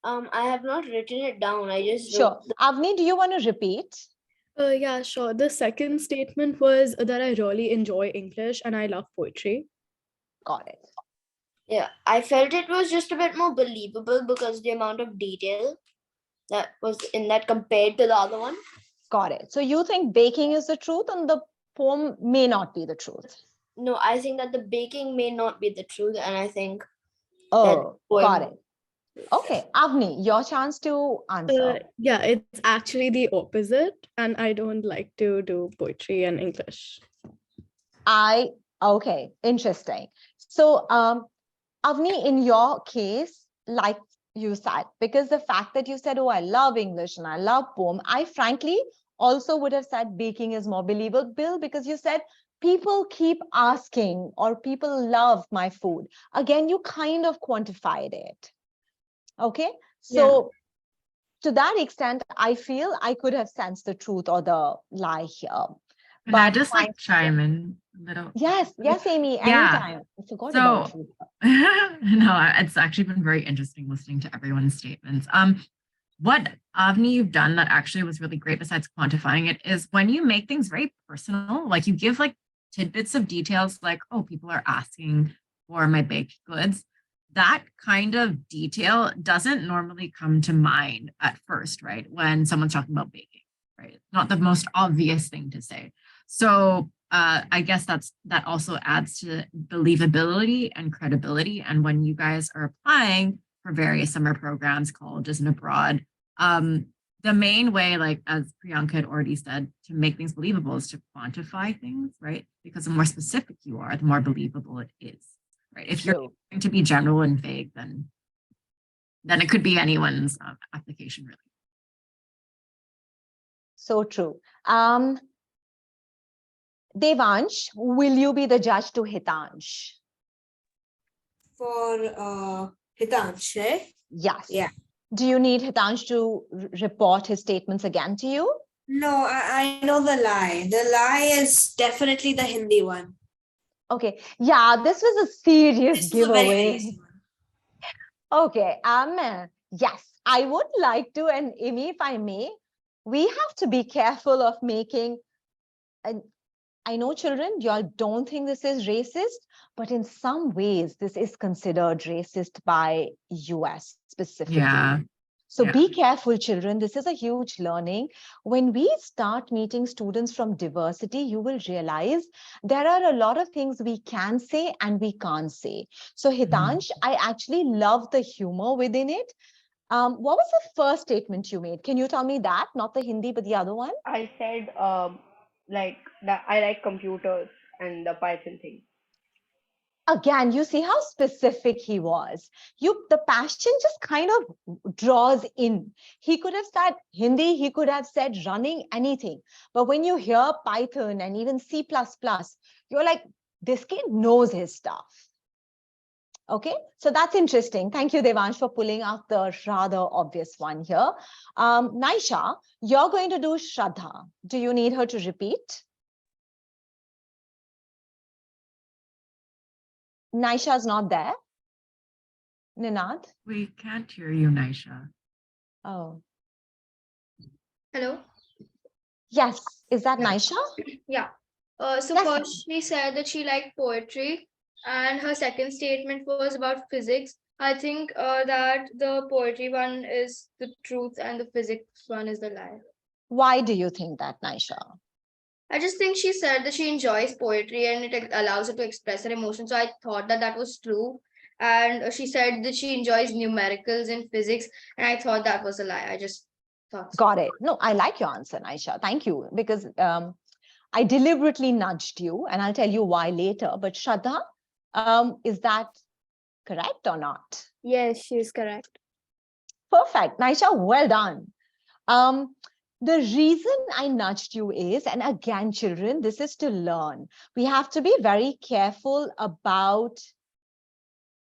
I have not written it down. I just Sure. Avni, do you want to repeat? Yeah, sure. The second statement was that I really enjoy English and I love poetry. Got it. Yeah, I felt it was just a bit more believable because the amount of detail that was in that compared to the other one. Got it. So you think baking is the truth and the poem may not be the truth? No, I think that the baking may not be the truth, and I think Oh, got it. Okay, Avni, your chance to answer. Yeah, it's actually the opposite, and I don't like to do poetry and English. Okay, interesting. So, Avni, in your case, like you said, because the fact that you said, oh, I love English and I love poem, I frankly also would have said baking is more believable because you said people keep asking or people love my food. Again, you kind of quantified it. Okay, so to that extent, I feel I could have sensed the truth or the lie here. But I just like chime in a little. Yes, Amy, Yeah. anytime. I forgot about you. No, it's actually been very interesting listening to everyone's statements. What Avni you've done that actually was really great besides quantifying it is when you make things very personal, like you give like tidbits of details like, oh, people are asking for my baked goods. That kind of detail doesn't normally come to mind at first, right? When someone's talking about baking, right? Not the most obvious thing to say. So I guess that also adds to believability and credibility. And when you guys are applying for various summer programs, colleges and abroad, the main way, like as Priyanka had already said, to make things believable is to quantify things, right? Because the more specific you are, the more believable it is, right? If you're going to be general and vague, then it could be anyone's application, really. So true. Devansh, will you be the judge to Hitansh? For Hitansh, right? Yes. Yeah. Do you need Hitansh to report his statements again to you? No, I know the lie. The lie is definitely the Hindi one. Okay. Yeah, this was a serious giveaway. Easy Okay. Yes, I would like to, and Amy, if I may, we have to be careful of making I know children, y'all don't think this is racist, but in some ways, this is considered racist by US specifically. Yeah. So be careful, children. This is a huge learning. When we start meeting students from diversity, you will realize there are a lot of things we can say and we can't say. So Hitansh, I actually love the humor within it. What was the first statement you made? Can you tell me that? Not the Hindi, but the other one? I said like that I like computers and the Python thing. Again, you see how specific he was. The passion just kind of draws in. He could have said Hindi, he could have said running, anything. But when you hear Python and even C++, you're like, this kid knows his stuff. Okay, so that's interesting. Thank you, Devansh, for pulling out the rather obvious one here. Naisha, you're going to do Shraddha. Do you need her to repeat? Naisha's not there. Ninad? We can't hear you, Naisha. Oh. Hello? Yes. Is that Naisha? Yeah. So Yes. first she said that she liked poetry, and her second statement was about physics. I think that the poetry one is the truth and the physics one is the lie. Why do you think that, Naisha? I just think she said that she enjoys poetry and it allows her to express her emotions. So I thought that that was true. And she said that she enjoys numericals in physics, and I thought that was a lie. I just thought so. Got it. No, I like your answer, Naisha. Thank you. Because I deliberately nudged you, and I'll tell you why later. But Shraddha, is that correct or not? Yes, she's correct. Perfect. Naisha, well done. The reason I nudged you is, and again, children, this is to learn. We have to be very careful about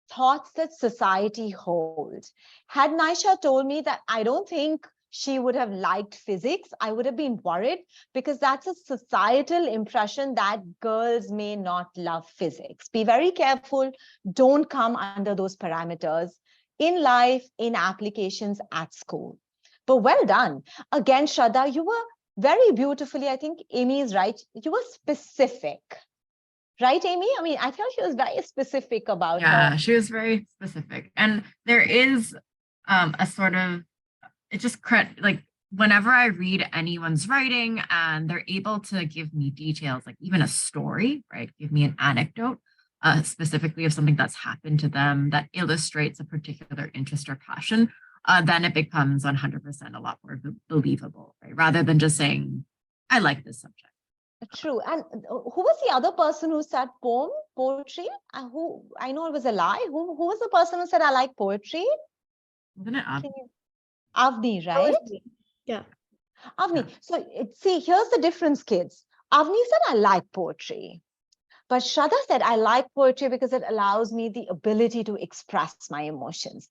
thoughts that society holds. Had Naisha told me that I don't think she would have liked physics, I would have been worried, because that's a societal impression that girls may not love physics. Be very careful. Don't come under those parameters in life, in applications at school. But well done. Again, Shraddha, you were very beautifully, I think Amy is right, you were specific. Right, Amy? I mean, I thought she was very specific about Yeah, her. she was very specific. And there is a sort of, it just like whenever I read anyone's writing and they're able to give me details, like even a story, right? Give me an anecdote, specifically of something that's happened to them that illustrates a particular interest or passion, then it becomes 100% a lot more believable, right? Rather than just saying, I like this subject. True. And who was the other person who said poetry? Who I know it was a lie. Who was the person who said I like poetry? Isn't it Avni, right? Yeah. Avni. So see, here's the difference, kids. Avni said I like poetry. But Shraddha said I like poetry because it allows me the ability to express my emotions.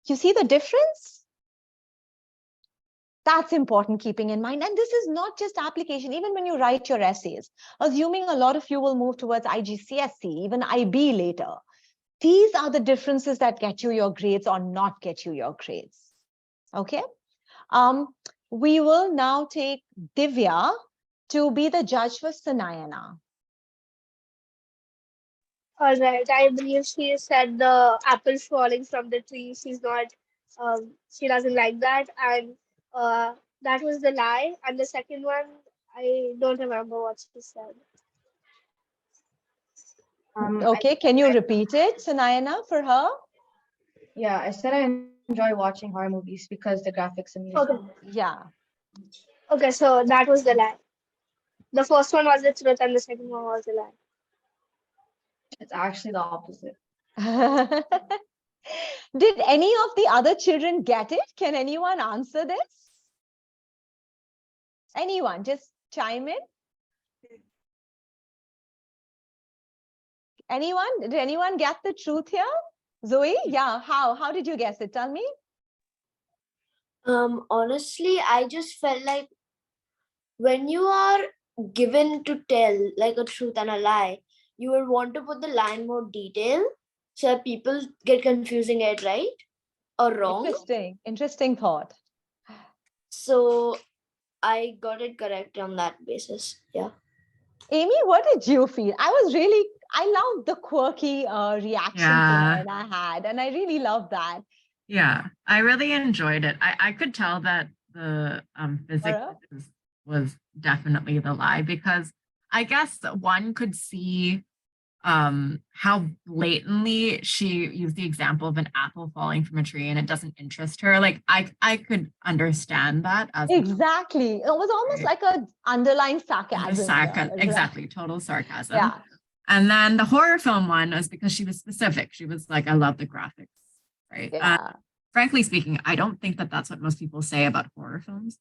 You see the difference? That's important keeping in mind. And this is not just application, even when you write your essays, assuming a lot of you will move towards IGCSE, even IB later. These are the differences that get you your grades or not get you your grades. Okay. We will now take Divya to be the judge for Sanayana. All right, I believe she said the apples falling from the tree. She doesn't like that, and that was the lie. And the second one, I don't remember what she said. Okay, can you repeat it, Sanayana, for her? Yeah, I said I enjoy watching horror movies because the graphics amuse Okay. me. Yeah. Okay, so that was the lie. The first one was the truth, and the second one was the lie. It's actually the opposite. Did any of the other children get it? Can anyone answer this? Anyone, just chime in. Anyone? Did anyone get the truth here? Zoe? Yeah, how did you guess it? Tell me. Honestly, I just felt like when you are given to tell like a truth and a lie, you would want to put the lie in more detail so that people get confusing it right or wrong. Interesting thought. So I got it correct on that basis. Yeah. Amy, what did you feel? I loved the quirky reaction Yeah. I had, and I really loved that. Yeah, I really enjoyed it. I could tell that the physics Alright. was definitely the lie, because I guess one could see how blatantly she used the example of an apple falling from a tree and it doesn't interest her. Like I could understand that as Exactly. It was almost like a underlying sarcasm here, right? exactly, total sarcasm. Yeah. And then the horror film one was because she was specific. She was like, I love the graphics, right? Yeah. Frankly speaking, I don't think that that's what most people say about horror films.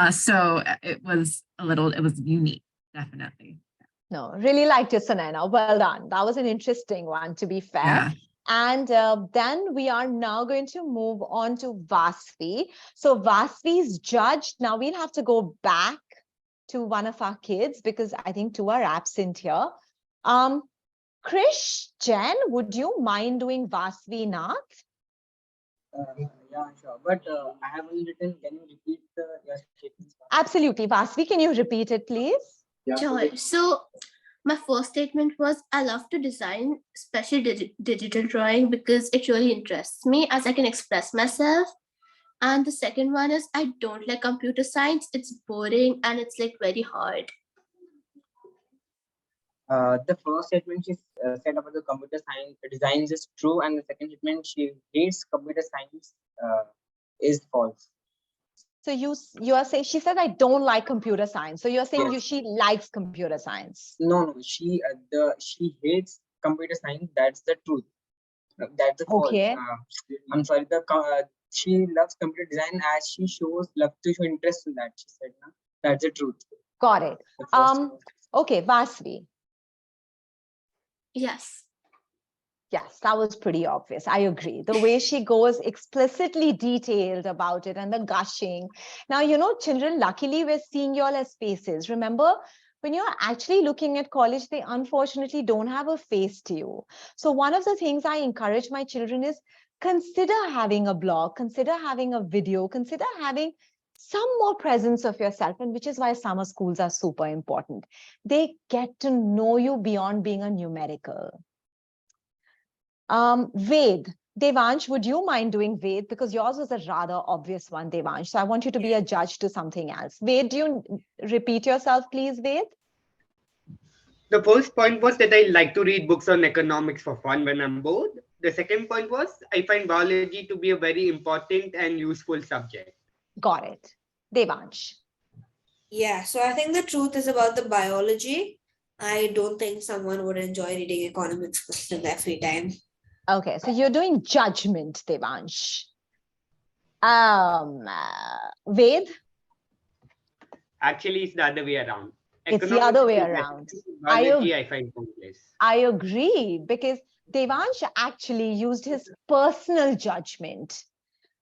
So it was unique, definitely. No, really liked it, Sunaina. Well done. That was an interesting one, to be fair. Yeah. And then we are now going to move on to Vasvi. So Vasvi's judge. Now we'll have to go back to one of our kids because I think two are absent here. Krish, Jen, would you mind doing Vasvi Nath? Yeah, sure. But I haven't written. Can you repeat your statements? Absolutely. Vasvi, can you repeat it, please? Sure. So my first statement was I love to design, especially digital drawing, because it really interests me as I can express myself. And the second one is I don't like computer science. It's boring and it's like very hard. The first statement she said about the computer science designs is true, and the second statement she hates computer science is false. So you are saying she said I don't like computer science. So you're saying Yes. she likes computer science. No, she hates computer science. That's the truth. That's the false. Okay. I'm sorry. She loves computer design as she love to show interest in that. She said, no? That's the truth. Got it. Okay, Vasvi. Yes. Yes, that was pretty obvious. I agree. The way she goes explicitly detailed about it and the gushing. Now, children, luckily we're seeing you all as faces. Remember, when you're actually looking at college, they unfortunately don't have a face to you. So one of the things I encourage my children is consider having a blog, consider having a video, consider having some more presence of yourself, and which is why summer schools are super important. They get to know you beyond being a numerical. Ved, Devansh, would you mind doing Ved? Because yours was a rather obvious one, Devansh. So I want you to be a judge to something else. Ved, do you repeat yourself, please, Ved? The first point was that I like to read books on economics for fun when I'm bored. The second point was I find biology to be a very important and useful subject. Got it. Devansh. Yeah, so I think the truth is about the biology. I don't think someone would enjoy reading economics books in their free time. Okay, so you're doing judgment, Devansh. Ved? Actually, it's the other way around. It's the other way around. Biology, I find pointless. I agree, because Devansh actually used his personal judgment.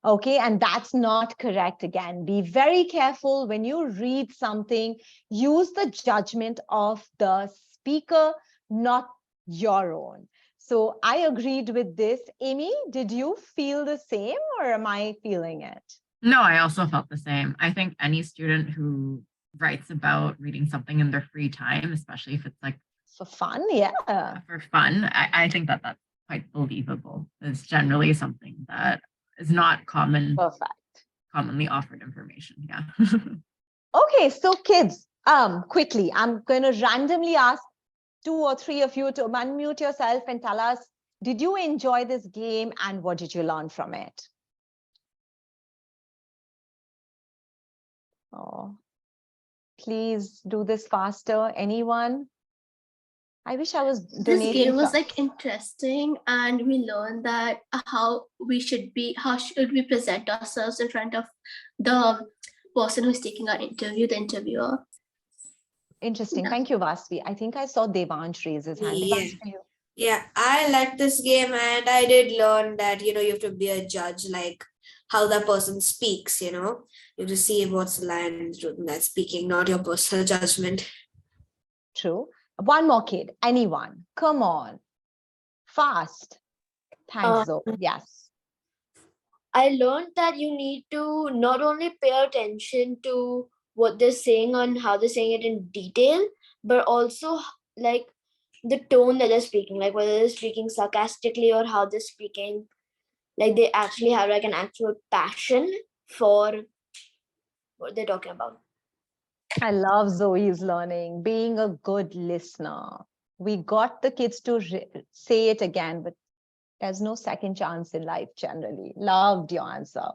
Okay, and that's not correct. Again, be very careful when you read something. Use the judgment of the speaker, not your own. So I agreed with this. Amy, did you feel the same, or am I feeling it? No, I also felt the same. I think any student who writes about reading something in their free time, especially if it's like for fun, yeah, for fun, I think that that's quite believable. It's generally something that is not commonly offered information. Yeah. Okay, so kids, quickly, I'm going to randomly ask 2 or 3 of you to unmute yourself and tell us, did you enjoy this game and what did you learn from it? Oh, please do this faster. Anyone? I wish I was donating. This game was like interesting, and we learned that how should we present ourselves in front of the person who's taking our interview, the interviewer. Interesting. Thank you, Vasvi. I think I saw Devansh raise his hand. Yeah. Yeah, I like this game, and I did learn that, you have to be a judge, like how that person speaks, you have to see what's the line in that speaking, not your personal judgment. True. One more kid, anyone, come on, fast. Thanks, Zoe. Yes. I learned that you need to not only pay attention to what they're saying and how they're saying it in detail, but also like the tone that they're speaking, like whether they're speaking sarcastically or how they're speaking, like they actually have like an actual passion for what they're talking about. I love Zoe's learning, being a good listener. We got the kids to say it again, but there's no second chance in life generally. Loved your answer.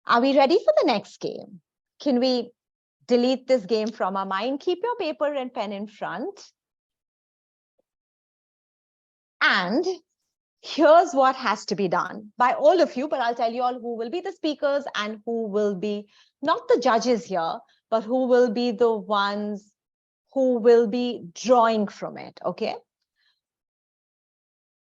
Are we ready for the next game? Can we delete this game from our mind? Keep your paper and pen in front. And here's what has to be done by all of you, but I'll tell you all who will be the speakers and who will be not the judges here, but who will be the ones who will be drawing from it, okay?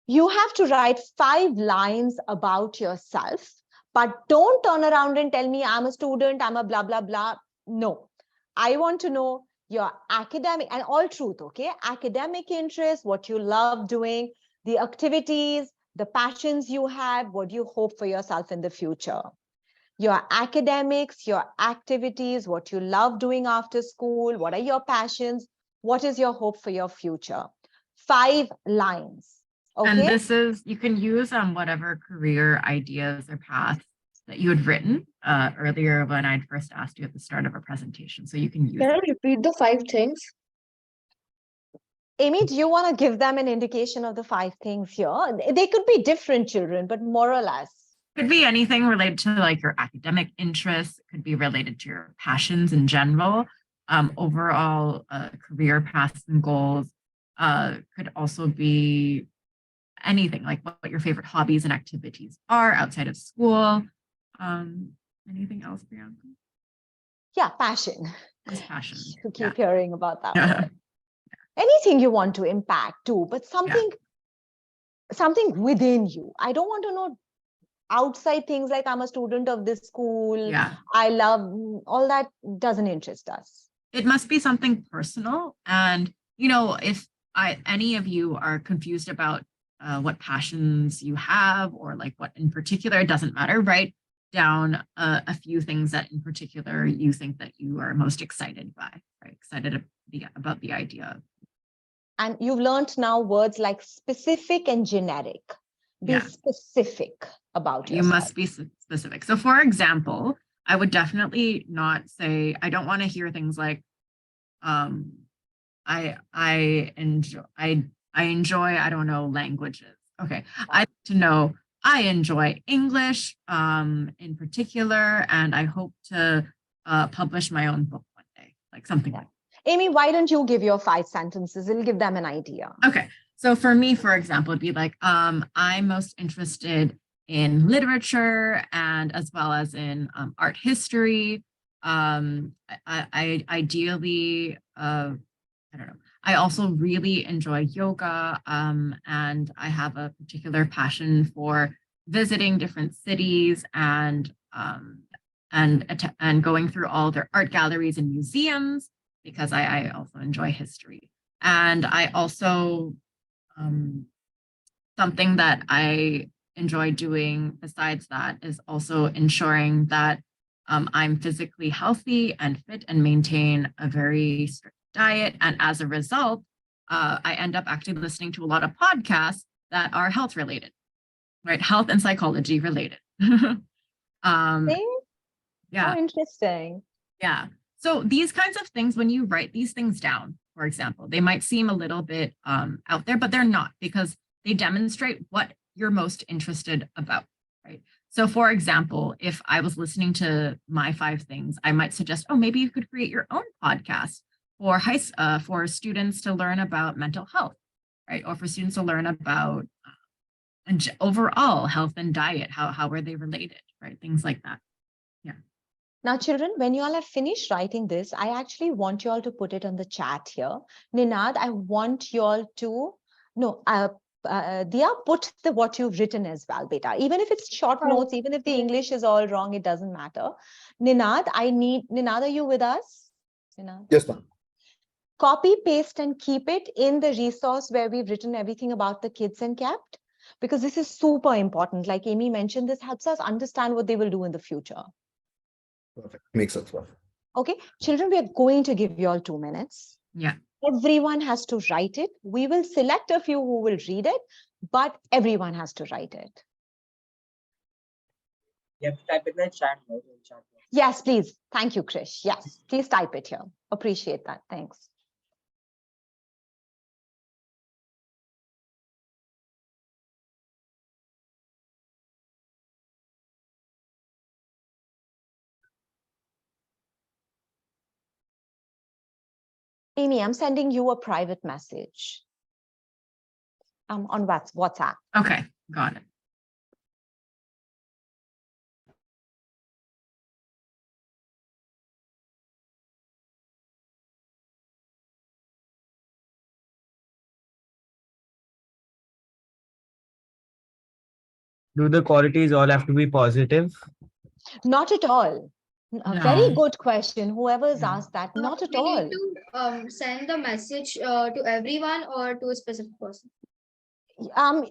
You have to write 5 lines about yourself, but don't turn around and tell me I'm a student, I'm a blah, blah, blah. No, I want to know your academic and all truth, okay? Academic interests, what you love doing, the activities, the passions you have, what you hope for yourself in the future. Your academics, your activities, what you love doing after school, what are your passions, what is your hope for your future? 5 lines. Okay. And this is, you can use whatever career ideas or paths that you had written earlier when I'd first asked you at the start of our presentation. So you can use Can I repeat the 5 things? Amy, do you want to give them an indication of the 5 things here? They could be different children, but more or less. Could be anything related to like your academic interests. It could be related to your passions in general. Overall career paths and goals. Could also be anything like what your favorite hobbies and activities are outside of school. Anything else, Priyanka? Yeah, passion. Just passion. You keep hearing about that word. Anything you want to impact too, but something within you. I don't want to know outside things like I'm a student of this school. I love all that doesn't interest us. It must be something personal. And, you know, if any of you are confused about what passions you have or like what in particular, it doesn't matter, write down a few things that in particular you think that you are most excited by, right? Excited about the idea. And you've learned now words like specific and generic. Be specific about yourself. You must be specific. So for example, I would definitely not say, I don't want to hear things like, I enjoy, I don't know, languages. Okay. I like to know I enjoy English in particular, and I hope to publish my own book one day, like something like that. Amy, why don't you give your 5 sentences? It'll give them an idea. Okay. So for me, for example, it'd be like, I'm most interested in literature and as well as in art history. I ideally, I don't know. I also really enjoy yoga, and I have a particular passion for visiting different cities and going through all their art galleries and museums because I also enjoy history. And I also something that I enjoy doing besides that is also ensuring that I'm physically healthy and fit and maintain a very strict diet. And as a result, I end up actually listening to a lot of podcasts that are health related, right? Health and psychology related. Yeah. Oh, interesting. Yeah. So these kinds of things, when you write these things down, for example, they might seem a little bit out there, but they're not because they demonstrate what you're most interested about, right? So for example, if I was listening to my 5 things, I might suggest, oh, maybe you could create your own podcast for students to learn about mental health, right? Or for students to learn about overall health and diet, how are they related, right? Things like that. Yeah. Now, children, when you all have finished writing this, I actually want you all to put it on the chat here. Ninad, I want you all to, Dia, put what you've written as well, beta. Even if it's short notes, even if the English is all wrong, it doesn't matter. Ninad, Ninad, are you with us? Ninad? Yes, ma'am. Copy, paste, and keep it in the resource where we've written everything about the kids and kept, because this is super important. Like Amy mentioned, this helps us understand what they will do in the future. Perfect. Makes sense. Okay, children, we are going to give you all 2 minutes. Yeah. Everyone has to write it. We will select a few who will read it, but everyone has to write it. You have to type it in the chat, right? In chat box. Yes, please. Thank you, Krish. Yes, please type it here. Appreciate that. Thanks. Amy, I'm sending you a private message on WhatsApp. Okay, got it. Do the qualities all have to be positive? Not at all. A very good question. Whoever's asked that, not at We all. need to send the message to everyone or to a specific person.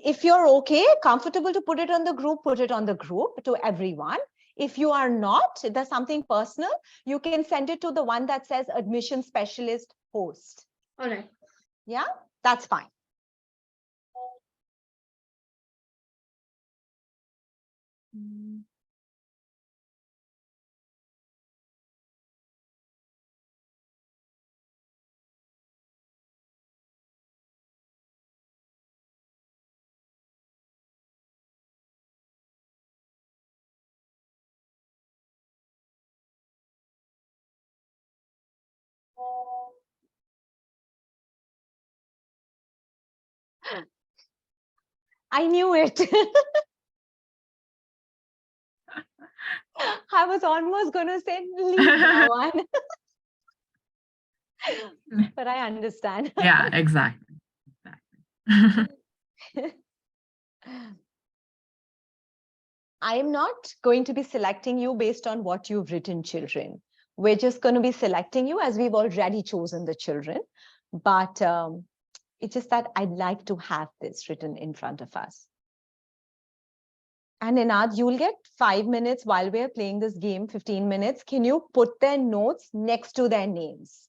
If you're okay, comfortable to put it on the group, put it on the group to everyone. If you are not, there's something personal, you can send it to the one that says admission specialist host. All right. Yeah, that's fine. I knew it. I was almost going to say, leave that one. But I understand. Yeah, exactly. I am not going to be selecting you based on what you've written, children. We're just going to be selecting you as we've already chosen the children. But it's just that I'd like to have this written in front of us. And Inad, you'll get 5 minutes while we're playing this game, 15 minutes. Can you put their notes next to their names?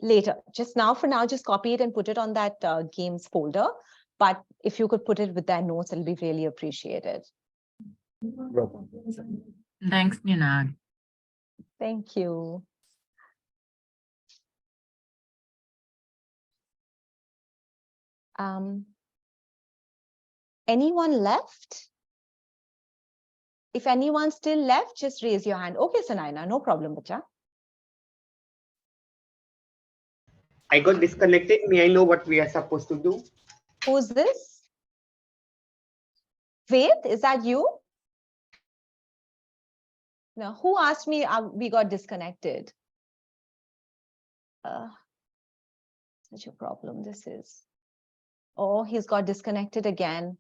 Later, just now, for now, just copy it and put it on that games folder. But if you could put it with their notes, it'll be really appreciated. Thanks, Ninag. Thank you. Anyone left? If anyone's still left, just raise your hand. Okay, Sanaina, no problem, bacha. I got disconnected. May I know what we are supposed to do? Who's this? Ved, is that you? No, who asked me we got disconnected? Such a problem this is. Oh, he's got disconnected again.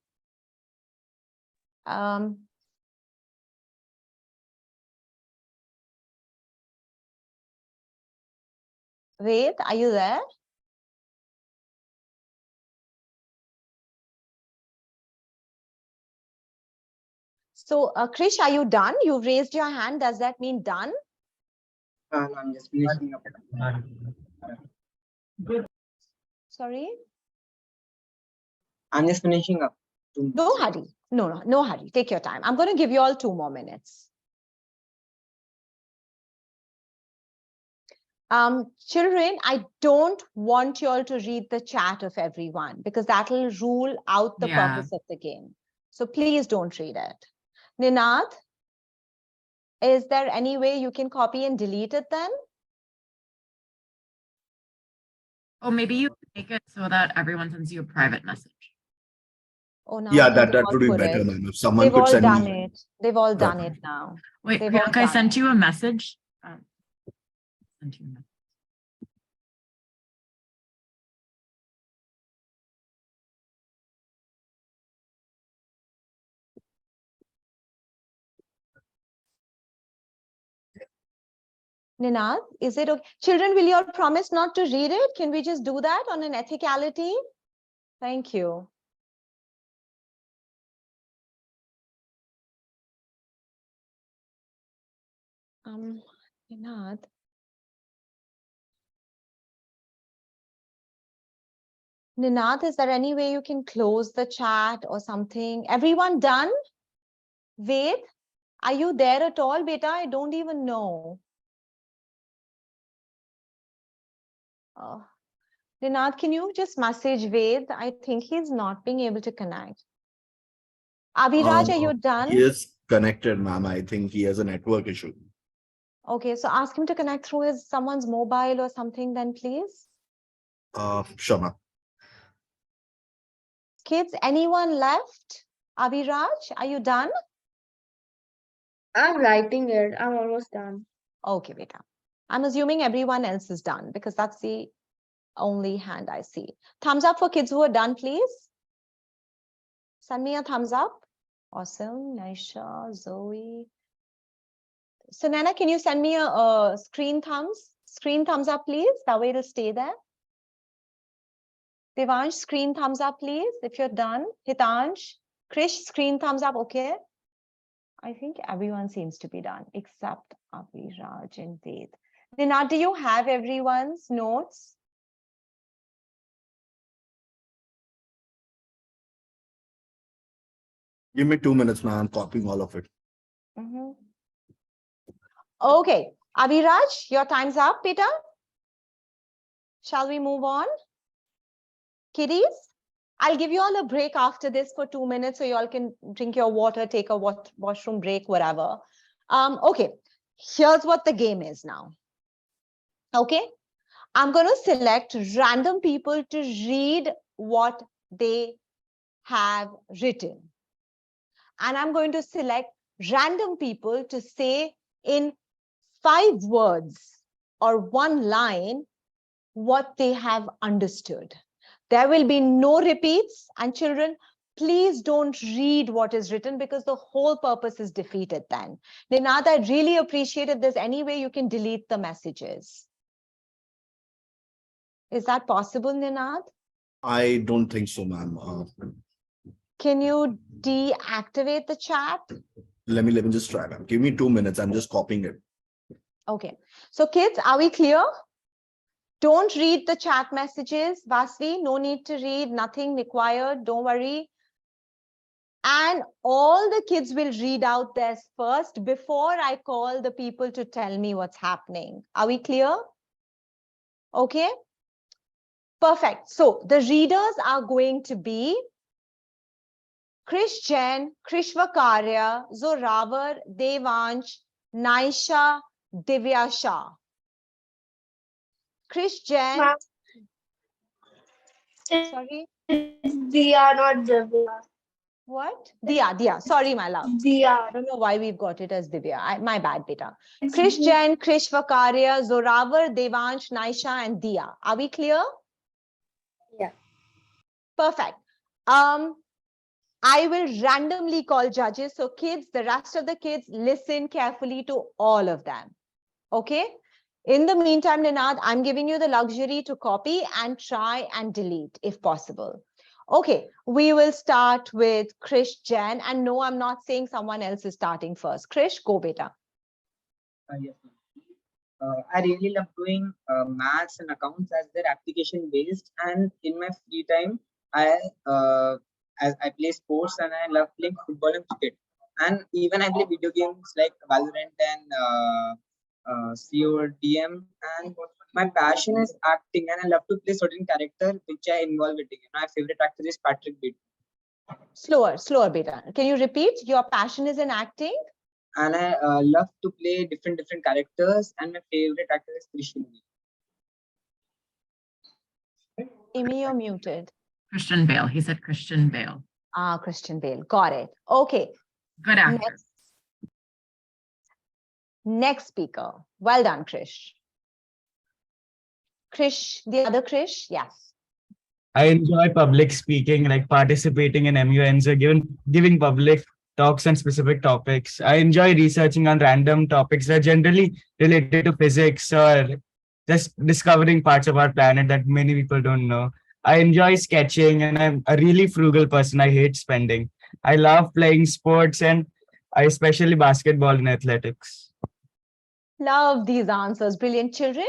Ved, are you there? So, Krish, are you done? You've raised your hand. Does that mean done? No, I'm just finishing up. Sorry? I'm just finishing up. No hurry. No hurry. Take your time. I'm going to give you all 2 more minutes. Children, I don't want you all to read the chat of everyone because that will rule out the purpose of the game. So please don't read it. Ninad, is there any way you can copy and delete it then? Or maybe you make it so that everyone sends you a private message. Oh, now Yeah, I think that they've would be all put better, it. ma'am. If someone They've could all send done me. it. They've all done it now. Wait, They've all Priyanka, I done sent it. you a message. Sent you a message. Ninad, is it okay? Children, will you all promise not to read it? Can we just do that on an ethicality? Thank you. Ninad. Ninath, is there any way you can close the chat or something? Everyone done? Ved, are you there at all, beta? I don't even know. Oh. Ninath, can you just message Ved? I think he's not being able to connect. Abhiraj, are you done? He is connected, ma'am. I think he has a network issue. Okay, so ask him to connect through someone's mobile or something then, please. Sure, ma'am. Kids, anyone left? Abhiraj, are you done? I'm writing it. I'm almost done. Okay, beta. I'm assuming everyone else is done because that's the only hand I see. Thumbs up for kids who are done, please. Send me a thumbs up. Awesome. Naisha, Zoe. So Nana, can you send me a screen thumbs up, please? That way it'll stay there. Devansh, screen thumbs up, please, if you're done. Hitansh, Krish, screen thumbs up, okay? I think everyone seems to be done except Abhiraj and Ved. Nina, do you have everyone's notes? Give me 2 minutes, ma'am. I'm copying all of it. Okay, Abhiraj, your time's up, Peter. Shall we move on? Kiddies, I'll give you all a break after this for 2 minutes so you all can drink your water, take a washroom break, whatever. Okay, here's what the game is now. Okay, I'm going to select random people to read what they have written. And I'm going to select random people to say in 5 words or 1 line what they have understood. There will be no repeats, and children, please don't read what is written because the whole purpose is defeated then. Ninad, I really appreciate if there's any way you can delete the messages. Is that possible, Ninad? I don't think so, ma'am. Can you deactivate the chat? Let me just try, ma'am. Give me 2 minutes. I'm just copying it. Okay. So kids, are we clear? Don't read the chat messages. Vasvi, no need to read, nothing required. Don't worry. And all the kids will read out theirs first before I call the people to tell me what's happening. Are we clear? Okay. Perfect. So the readers are going to be Krish Jain, Krishvakarya, Zoravar, Devansh, Naisha, Divya Shah. Krish Jain. Sorry? Diya, not Divya. What? Diya. Sorry, my love. Diya. I don't know why we've got it as Divya. My bad, beta. Krish Jain, Krish Vakaria, Zoravar, Devansh, Naisha, and Diya. Are we clear? Yeah. Perfect. I will randomly call judges. So kids, the rest of the kids, listen carefully to all of them. Okay? In the meantime, Ninad, I'm giving you the luxury to copy and try and delete if possible. Okay, we will start with Krish Jain. And no, I'm not saying someone else is starting first. Krish, go beta. Yes. I really love doing maths and accounts as they're application based. And in my free time, as I play sports and I love playing football and cricket. And even I play video games like Valorant and CODM. And my passion is acting, and I love to play certain character which I involve with it. My favorite actor is Patrick Beat. Slower, beta. Can you repeat? Your passion is in acting? And I love to play different characters, and my favorite actor is Christian Bale. Amy, you're muted. Christian Bale. He said Christian Bale. Ah, Christian Bale. Got it. Okay. Good actor. Next speaker. Well done, Krish. Krish, the other Krish? Yes. I enjoy public speaking, like participating in MUNs or giving public talks on specific topics. I enjoy researching on random topics that are generally related to physics or just discovering parts of our planet that many people don't know. I enjoy sketching, and I'm a really frugal person. I hate spending. I love playing sports, and I especially basketball and athletics. Love these answers. Brilliant. Children,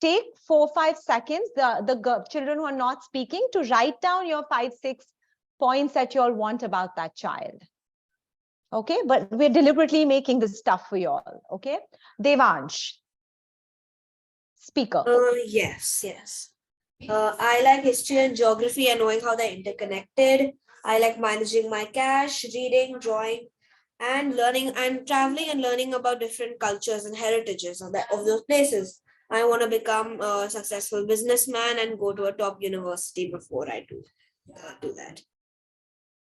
take 4-5 seconds, the children who are not speaking, to write down your 5-6 points that you all want about that child. Okay, but we're deliberately making this stuff for you all. Okay, Devansh, speaker. Yes. I like history and geography and knowing how they're interconnected. I like managing my cash, reading, drawing, and learning and traveling and learning about different cultures and heritages of those places. I want to become a successful businessman and go to a top university before I do that.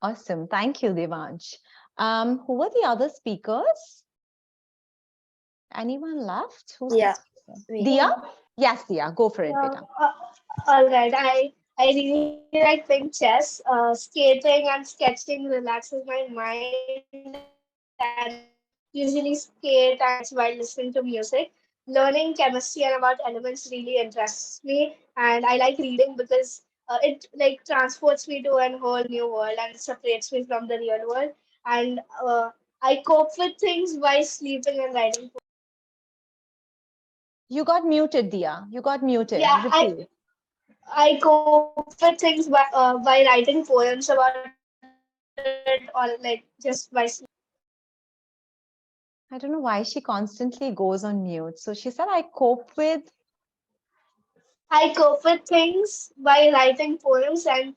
Awesome. Thank you, Devansh. Who were the other speakers? Anyone left? Who's Yeah. Dia? Yes, Dia, go for it, beta. All right. I really like playing chess. Skating and sketching relaxes my mind, and usually skate and while listening to music. Learning chemistry and about elements really interests me, and I like reading because it like transports me to a whole new world and it separates me from the real world. And I cope with things by sleeping and writing. You got muted, Dia. You got muted. Yeah, Repeat. I cope with things by writing poems about it, or like just by I don't know why she constantly goes on mute. So she said, I cope with things by writing poems and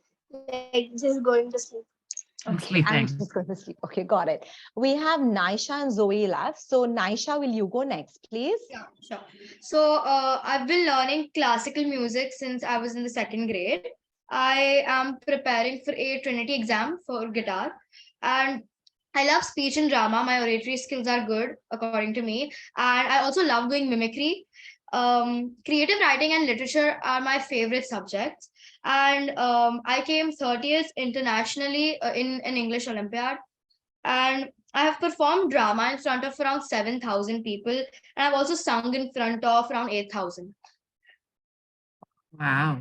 like just going to sleep. Okay, I'm just going to sleep. Okay, got it. We have Naisha and Zoe left. So Naisha, will you go next, please? Yeah, sure. So I've been learning classical music since I was in the 2nd grade. I am preparing for a Trinity exam for guitar, and I love speech and drama. My oratory skills are good, according to me, and I also love doing mimicry. Creative writing and literature are my favorite subjects, and I came 30th internationally in an English Olympiad, and I have performed drama in front of around 7,000 people, and I've also sung in front of around 8,000. Wow.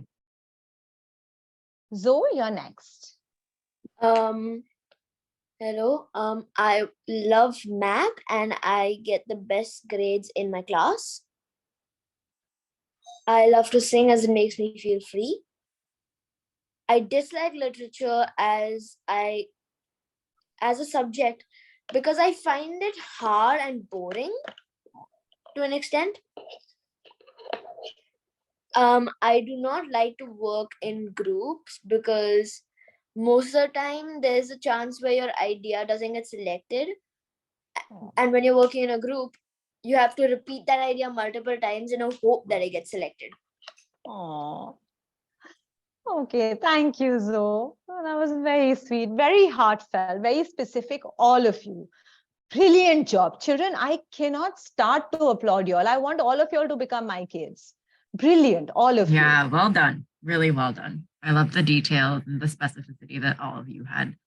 Zoe, you're next. Hello. I love math and I get the best grades in my class. I love to sing as it makes me feel free. I dislike literature as a subject because I find it hard and boring to an extent. I do not like to work in groups because most of the time there's a chance where your idea doesn't get selected. And when you're working in a group, you have to repeat that idea multiple times in a hope that it gets selected. Oh, okay. Thank you, Zoe. Oh, that was very sweet, very heartfelt, very specific, all of you. Brilliant job. Children, I cannot start to applaud you all. I want all of you all to become my kids. Brilliant, all of you. Yeah, well done. Really well done. I love the details and the specificity that all of you had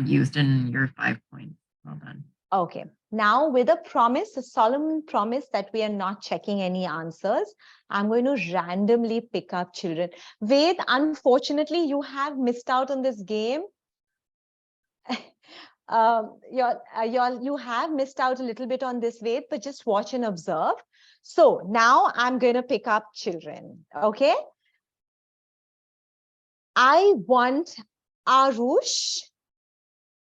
used in your 5 points. Well done. Okay, now with a promise, a solemn promise that we are not checking any answers, I'm going to randomly pick up children. Ved, unfortunately, you have missed out on this game. You have missed out a little bit on this, Ved, but just watch and observe. So now I'm going to pick up children, okay? I want Arush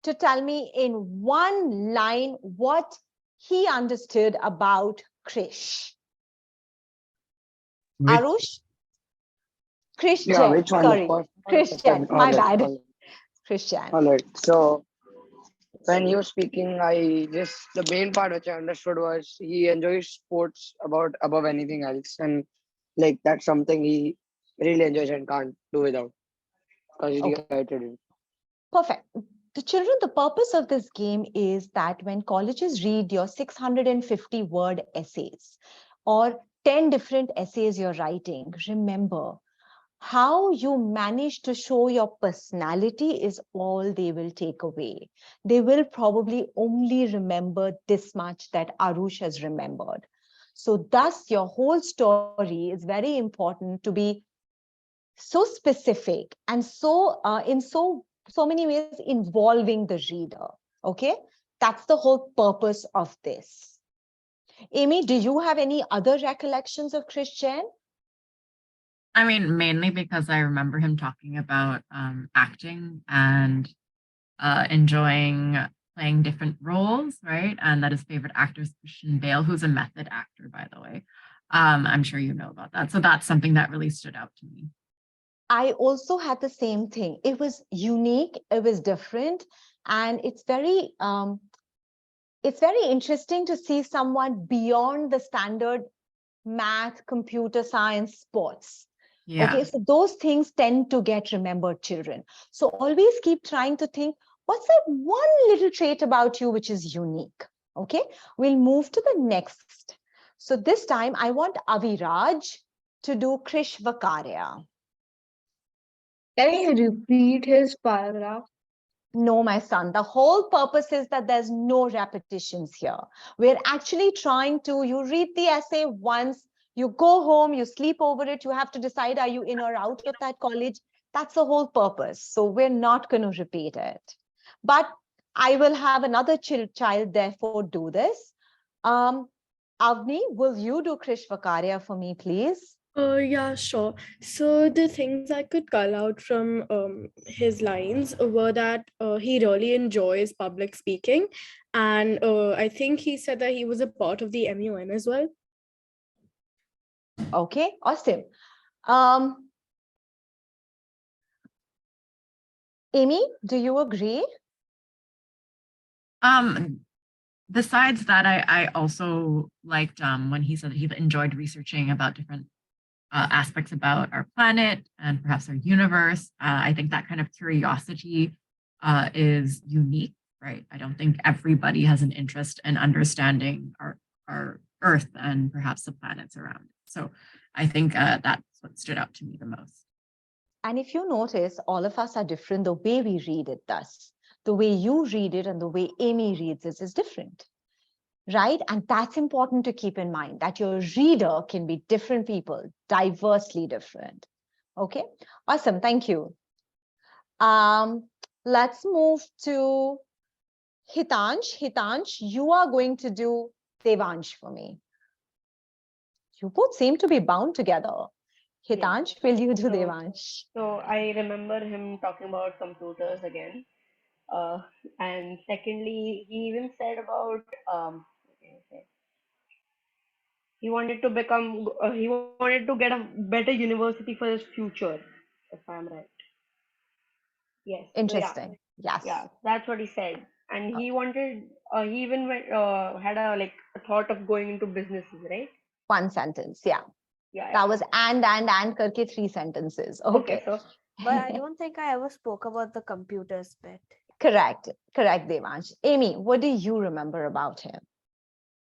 to tell me in one line what he understood about Krish. Arush? Krish Yeah, Jain, which one? sorry. First Krish Jain, all my right, bad. all right. Krish Jain. All right. So when you were speaking, the main part which I understood was he enjoys sports above anything else, and like that's something he really enjoys and can't do without because he's Okay. excited. Perfect. The children, the purpose of this game is that when colleges read your 650 word essays or 10 different essays you're writing, remember how you manage to show your personality is all they will take away. They will probably only remember this much that Arush has remembered. So thus your whole story is very important to be so specific and so in so many ways involving the reader. Okay, that's the whole purpose of this. Amy, do you have any other recollections of Krish Jain? I mean, mainly because I remember him talking about acting and enjoying playing different roles, right? And that his favorite actor is Christian Bale, who's a method actor, by the way. I'm sure you know about that. So that's something that really stood out to me. I also had the same thing. It was unique, it was different, and it's very interesting to see someone beyond the standard math, computer science, sports. Yeah. Okay, so those things tend to get remembered, children. So always keep trying to think, what's that one little trait about you which is unique? Okay, we'll move to the next. So this time I want Aviraj to do Krish Vakarya. Can you repeat his paragraph? No, my son, the whole purpose is that there's no repetitions here. We're actually trying to, you read the essay once, you go home, you sleep over it, you have to decide, are you in or out of that college? That's the whole purpose. So we're not going to repeat it. But I will have another child therefore do this. Avni, will you do Krish Vakarya for me, please? Yeah, sure. So the things I could call out from his lines were that he really enjoys public speaking, and I think he said that he was a part of the MUN as well. Okay, awesome. Amy, do you agree? Besides that, I also liked when he said he enjoyed researching about different aspects about our planet and perhaps our universe. I think that kind of curiosity is unique, right? I don't think everybody has an interest in understanding our Earth and perhaps the planets around it. So I think that's what stood out to me the most. And if you notice, all of us are different. The way we read it thus. The way you read it and the way Amy reads it is different, right? And that's important to keep in mind, that your reader can be different people, diversely different. Okay, awesome, thank you. Let's move to Hitansh. Hitansh, you are going to do Devansh for me. You both seem to be bound together. Hitansh, will you do Devansh? So I remember him talking about computers again. Uh, and secondly, he even said about he wanted to become he wanted to get a better university for his future, if I'm right. Yes. So yeah, Interesting. Yes. yeah, that's what he said. And he wanted he even had a like a thought of going into businesses, right? One sentence, yeah. Yeah, That yeah. was and karke 3 sentences. Okay, Okay. so But I don't think I ever spoke about the computers bit. Correct, Devansh. Amy, what do you remember about him?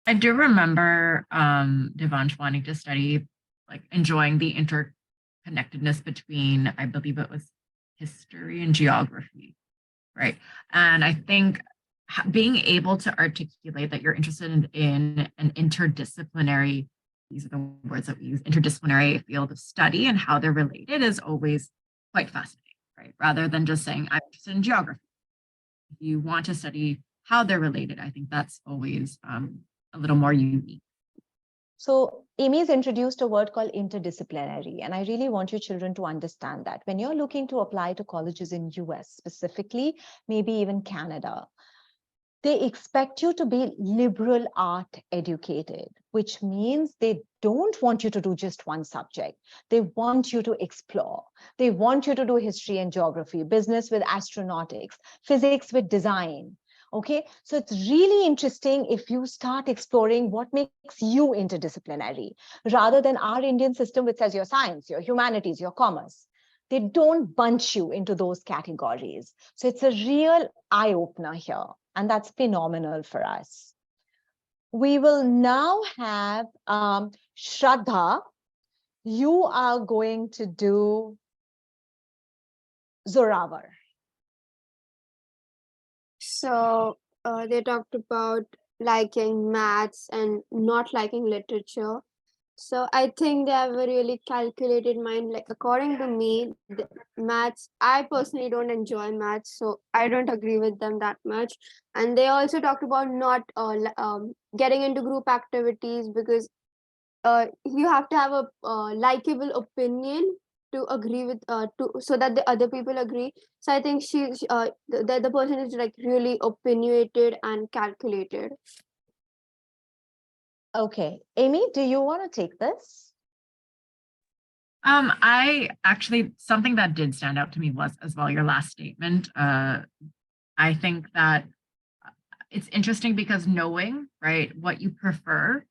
I do remember Devansh wanting to study, like enjoying the interconnectedness between, I believe it was history and geography, right? And I think being able to articulate that you're interested in an interdisciplinary, these are the words that we use, interdisciplinary field of study and how they're related is always quite fascinating, right? Rather than just saying, I'm interested in geography. If you want to study how they're related, I think that's always a little more unique. So Amy's introduced a word called interdisciplinary, and I really want your children to understand that when you're looking to apply to colleges in US specifically, maybe even Canada, they expect you to be liberal art educated, which means they don't want you to do just one subject. They want you to explore. They want you to do history and geography, business with astronautics, physics with design. Okay, so it's really interesting if you start exploring what makes you interdisciplinary, rather than our Indian system, which says your science, your humanities, your commerce. They don't bunch you into those categories. So it's a real eye-opener here, and that's phenomenal for us. We will now have Shraddha. You are going to do Zorawar. So they talked about liking maths and not liking literature. So I think they have a really calculated mind. Like according to me, maths, I personally don't enjoy maths, so I don't agree with them that much. And they also talked about not getting into group activities, because you have to have a likable opinion to agree with so that the other people agree. So I think the person is like really opinionated and calculated. Okay, Amy, do you want to take this? I actually, something that did stand out to me was as well your last statement. I think that it's interesting because knowing, right, what you prefer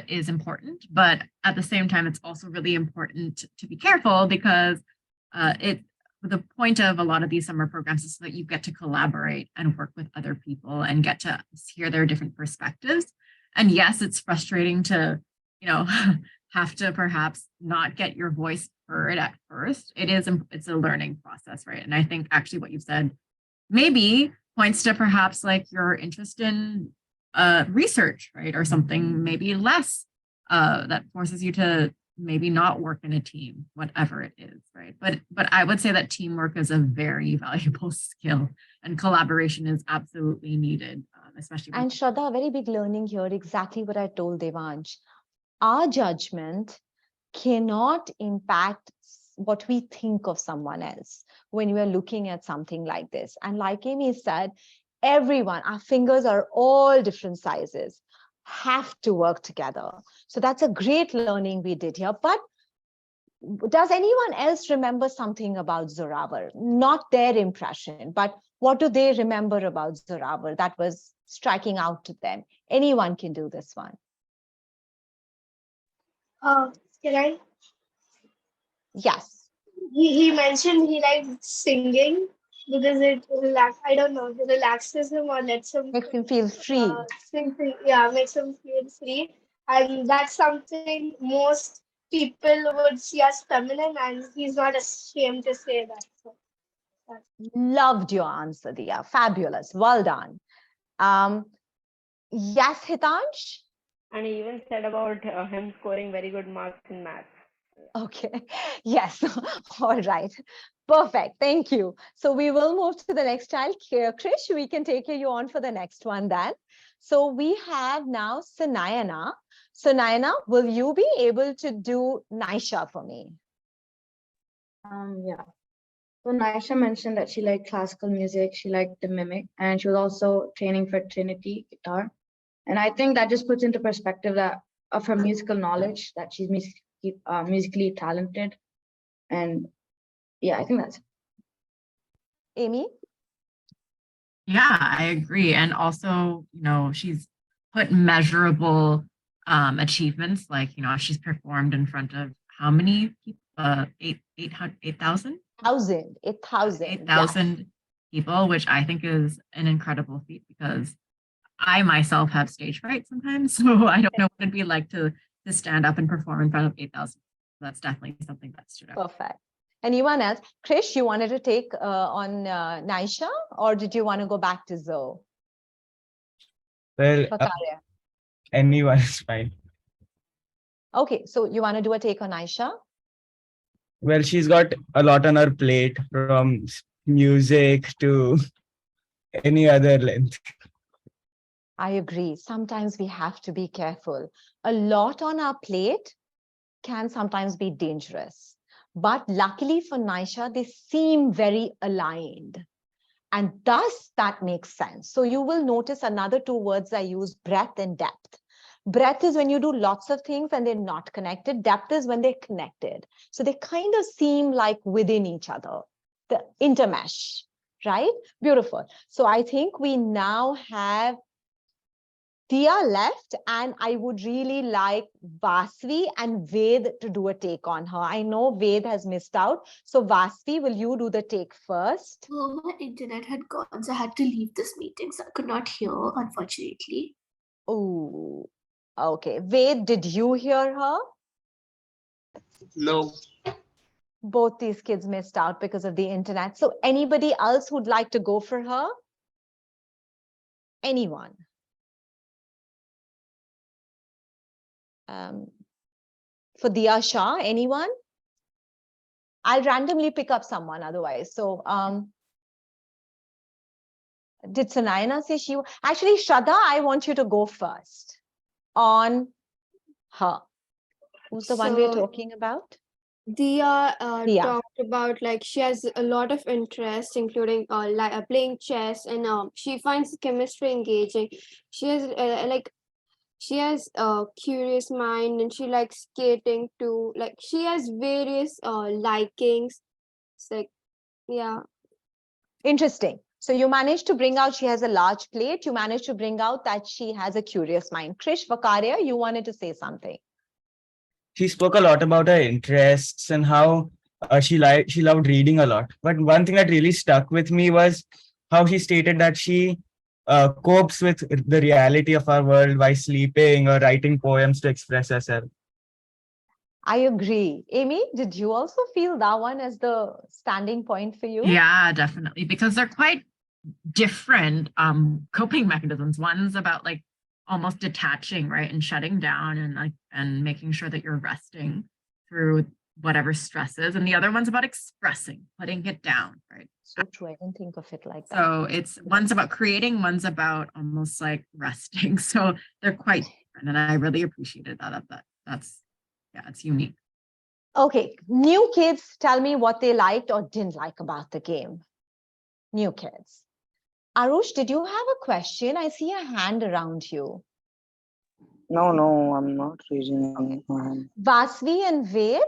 is important, but at the same time, it's also really important to be careful because the point of a lot of these summer programs is so that you get to collaborate and work with other people and get to hear their different perspectives. And yes, it's frustrating to, have to perhaps not get your voice heard at first. It's a learning process, right? And I think actually what you've said maybe points to perhaps like your interest in research, right? Or something maybe less that forces you to maybe not work in a team, whatever it is, right? But I would say that teamwork is a very valuable skill and collaboration is absolutely needed, especially. And Shraddha, a very big learning here, exactly what I told Devansh. Our judgment cannot impact what we think of someone else when we are looking at something like this. And like Amy said, everyone, our fingers are all different sizes, have to work together. So that's a great learning we did here. But does anyone else remember something about Zorawar? Not their impression, but what do they remember about Zorawar that was striking out to them? Anyone can do this one. Can I? Yes. He mentioned he liked singing because it I don't know, it relaxes him or lets him makes him feel free. Makes him feel free. And that's something most people would see as feminine, and he's not ashamed to say that. So, loved your answer, Dia. Fabulous. Well done. Yes, Hitansh? And he even said about him scoring very good marks in maths. Okay. Yes. All right. Perfect. Thank you. So we will move to the next child. Krish, we can take you on for the next one then. So we have now Sanayana. Sanayana, will you be able to do Naisha for me? Yeah. So Naisha mentioned that she liked classical music, she liked the mimic, and she was also training for Trinity guitar. And I think that just puts into perspective that of her musical knowledge, that she's musically talented. And yeah, I think that's it. Amy? Yeah, I agree. And also, she's put measurable achievements, like, she's performed in front of how many people? 8,000? 8,000 people, which I think is an incredible feat because I myself have stage fright sometimes. So I don't know what it'd be like to stand up and perform in front of 8,000. That's definitely something that stood out. Perfect. Anyone else? Krish, you wanted to take on Naisha, or did you want to go back to Zoe? Well, anyone is fine. Okay, so you want to do a take on Naisha? Well, she's got a lot on her plate, from music to any other length. I agree. Sometimes we have to be careful. A lot on our plate can sometimes be dangerous. But luckily for Naisha, they seem very aligned. And thus, that makes sense. So you will notice another two words I use, breadth and depth. Breadth is when you do lots of things and they're not connected. Depth is when they're connected. So they kind of seem like within each other, the intermesh, right? Beautiful. So I think we now have Dia left, and I would really like Vasvi and Ved to do a take on her. I know Ved has missed out. So Vasvi, will you do the take first? Oh, my internet had gone, so I had to leave this meeting, so I could not hear, unfortunately. Oh, okay. Ved, did you hear her? No. Both these kids missed out because of the internet. So anybody else who'd like to go for her? Anyone? For Dia Shah, anyone? I'll randomly pick up someone otherwise. So did Sanayana say she? Actually, Shraddha, I want you to go first on her. Who's the one we're So talking about? Dia Dia. talked about like she has a lot of interest, including playing chess, and she finds chemistry engaging. She has she has a curious mind, and she likes skating too. Like she has various likings. It's like, yeah. Interesting. So you managed to bring out she has a large plate. You managed to bring out that she has a curious mind. Krish Vakaria, you wanted to say something. She spoke a lot about her interests and how she loved reading a lot. But one thing that really stuck with me was how she stated that she copes with the reality of our world by sleeping or writing poems to express herself. I agree. Amy, did you also feel that one as the standing point for you? Yeah, definitely, because they're quite different coping mechanisms. One's about like almost detaching, right, and shutting down and making sure that you're resting through whatever stress is, and the other one's about expressing, putting it down, right? So true. I didn't think of it like that. So it's one's about creating, one's about almost like resting. So they're quite different, and I really appreciated that's yeah, it's unique. Okay, new kids, tell me what they liked or didn't like about the game. New kids. Arush, did you have a question? I see a hand around you. No, I'm not raising my hand. Vasvi and Ved,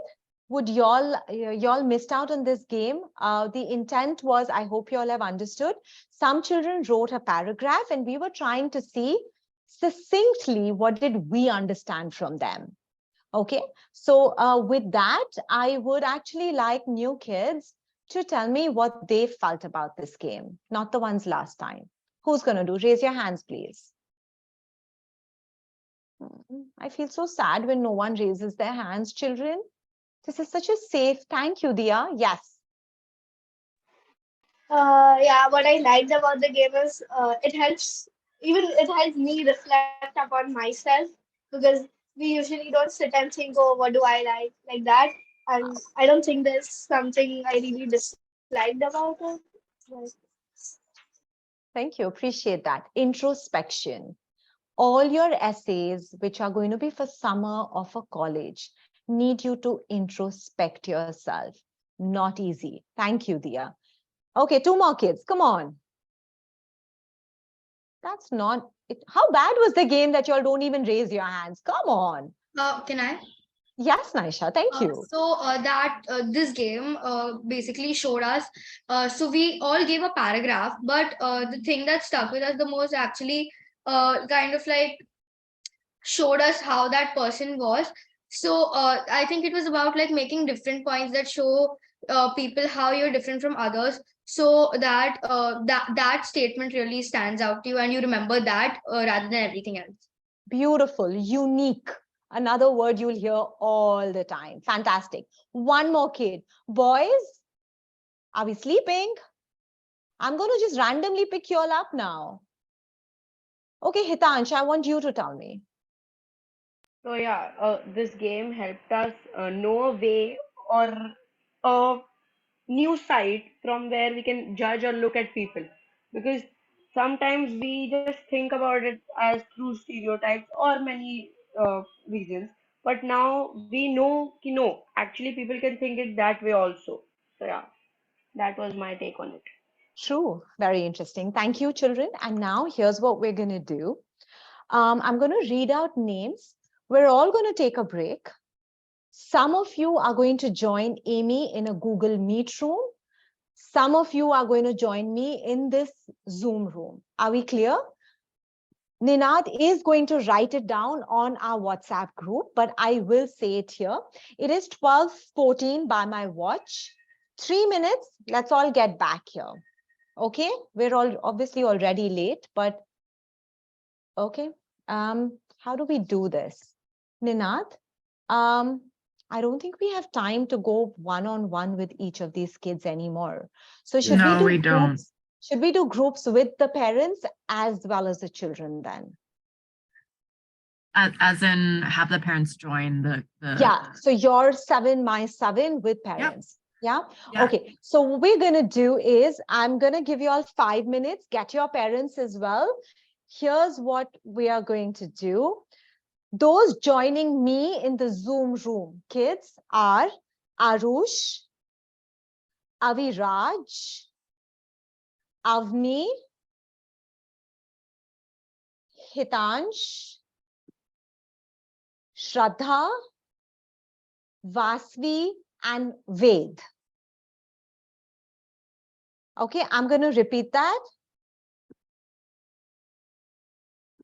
would y'all missed out on this game? The intent was, I hope y'all have understood. Some children wrote a paragraph and we were trying to see succinctly what did we understand from them. Okay, so with that, I would actually like new kids to tell me what they felt about this game, not the ones last time. Who's going to do? Raise your hands, please. I feel so sad when no one raises their hands, children. This is such a safe, thank you, Dia. Yes. Yeah, what I liked about the game is it helps me reflect upon myself, because we usually don't sit and think, oh, what do I like that. And I don't think there's something I really disliked about it. But Thank you. Appreciate that. Introspection. All your essays, which are going to be for summer or for college, need you to introspect yourself. Not easy. Thank you, Dia. Okay, two more kids. Come on. That's not it. How bad was the game that y'all don't even raise your hands? Come on. Can I? Yes, Naisha, thank you. This game basically showed us. So we all gave a paragraph, but the thing that stuck with us the most actually kind of like showed us how that person was. So I think it was about like making different points that show people how you're different from others, so that that statement really stands out to you and you remember that rather than everything else. Beautiful, unique. Another word you'll hear all the time. Fantastic. One more kid. Boys, are we sleeping? I'm going to just randomly pick you all up now. Okay, Hitansh, I want you to tell me. So yeah, this game helped us know a way or a new site from where we can judge or look at people, because sometimes we just think about it as through stereotypes or many reasons, but now we know ki no, actually people can think it that way also. So yeah, that was my take on it. True, very interesting. Thank you, children. And now here's what we're going to do. I'm going to read out names. We're all going to take a break. Some of you are going to join Amy in a Google Meet room. Some of you are going to join me in this Zoom room. Are we clear? Ninad is going to write it down on our WhatsApp group, but I will say it here. It is 12:14 by my watch. 3 minutes, let's all get back here. Okay, we're all obviously already late, but okay. How do we do this? Ninad, I don't think we have time to go one-on-one with each of these kids anymore. So should we do groups? Should we do groups with the parents as well as the children then? As in have the parents join the Yeah, so your 7, my 7 with parents. Yeah. Okay, so what we're going to do is I'm going to give you all 5 minutes, get your parents as well. Here's what we are going to do. Those joining me in the Zoom room, kids, are Arush, Aviraj, Avni, Hitansh, Shraddha, Vasvi, and Ved. Okay, I'm going to repeat that.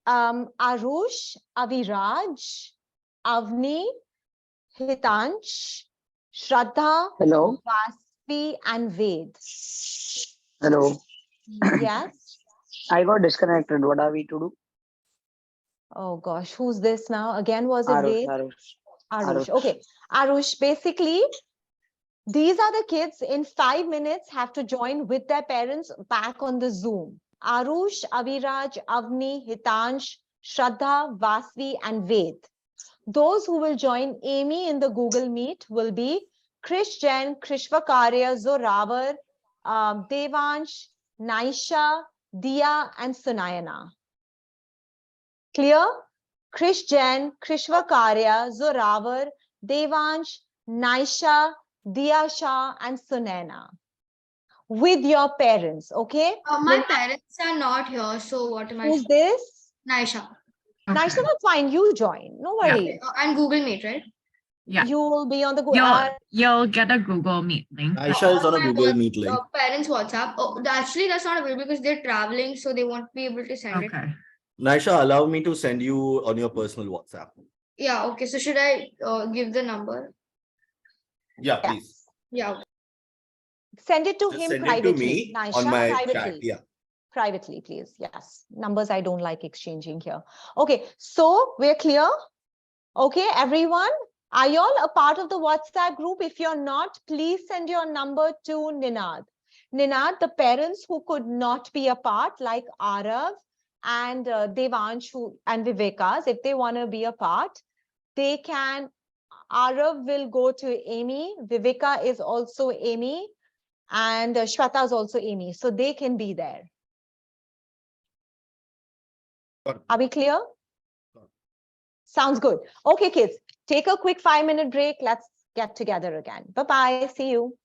Arush, Aviraj, Avni, Hitansh, Shraddha, Hello. Vasvi, and Ved. Hello. Yes. I got disconnected. What are we to do? Oh gosh, who's this now? Again, was it Arush, Ved? Arush. Arush. Okay. Arush, basically, these are the kids in 5 minutes have to join with their parents back on the Zoom. Arush, Aviraj, Avni, Hitansh, Shraddha, Vasvi, and Ved. Those who will join Amy in the Google Meet will be Krish Jain, Krishvakarya, Zoravar, Devansh, Naisha, Dia, and Sunayana. Clear? Krish Jain, Krishvakarya, Zoravar, Devansh, Naisha, Dia Shah, and Sunayana. With your parents, okay? My parents are not here, so what am I? Who's this? Naisha. Naisha, that's fine. You join. No worries. And Google Meet, right? Yeah. You will be on the Google. You'll get a Google Meet link. Aisha is on a Google Meet link. Parents WhatsApp. Oh, actually, that's not available because they're traveling, so they won't be able to send it. Naisha, allow me to send you on your personal WhatsApp. Yeah. Okay. So should I give the number? Yeah, please. Yeah. Send it to Just him send it privately. to me Naisha, on my privately. chat. Yeah. Privately, please. Yes. Numbers I don't like exchanging here. Okay. So we're clear. Okay, everyone. Are you all a part of the WhatsApp group? If you're not, please send your number to Ninad. Ninad, the parents who could not be a part, like Arav and Devansh and Vivekas, if they want to be a part, they can. Arav will go to Amy. Viveka is also Amy. And Shweta is also Amy. So they can be there. Are we clear? Sounds good. Okay, kids, take a quick 5-minute break. Let's get together again. Bye-bye. See you.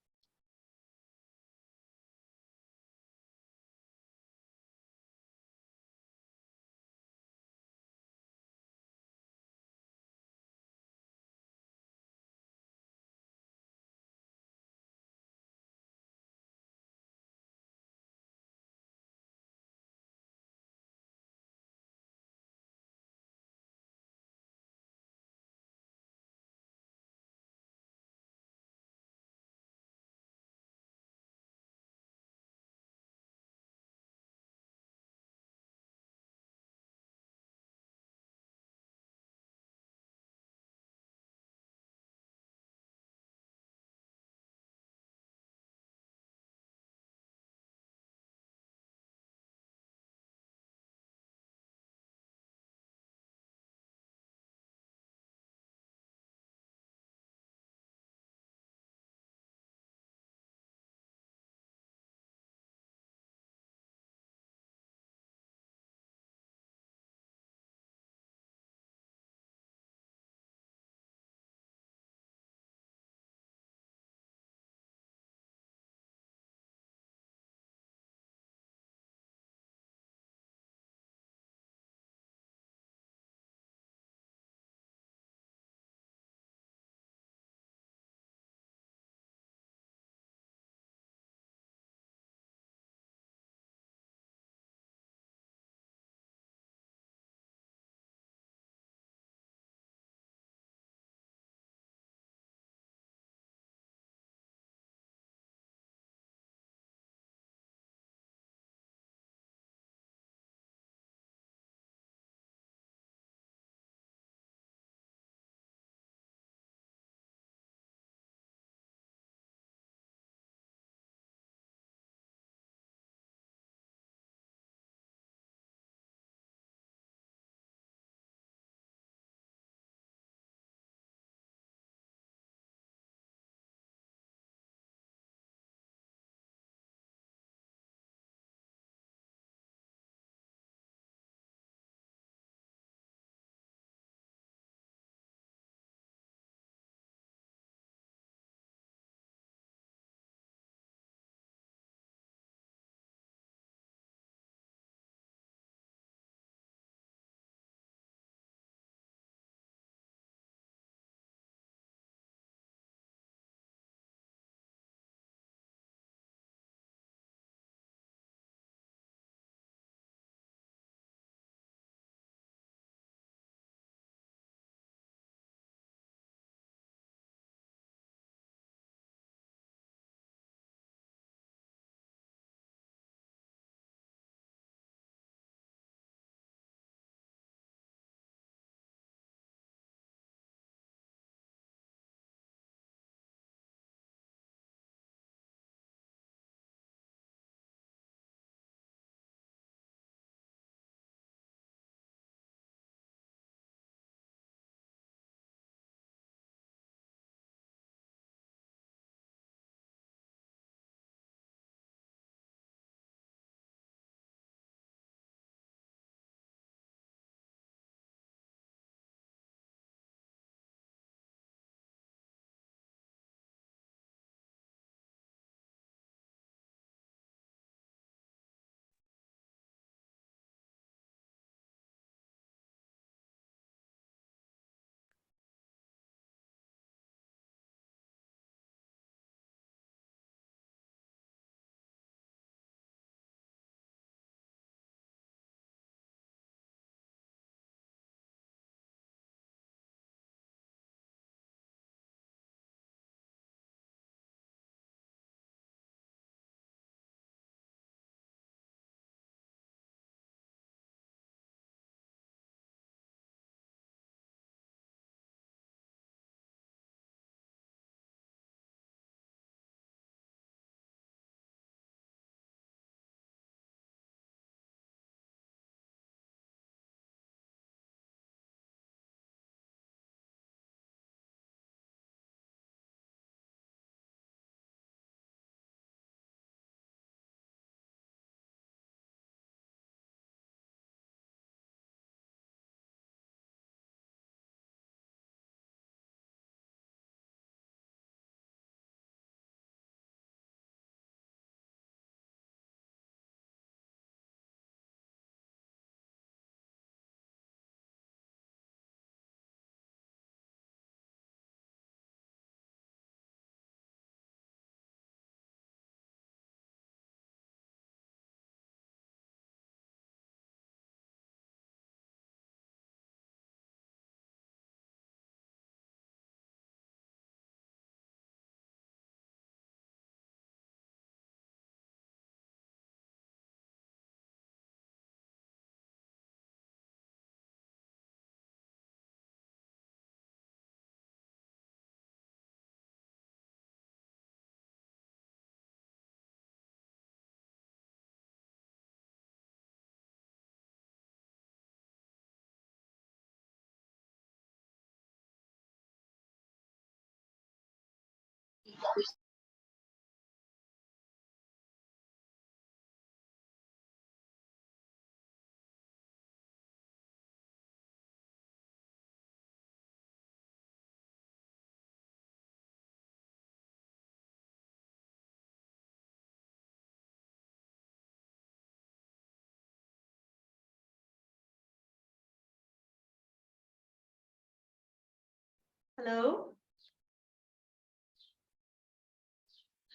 Hello.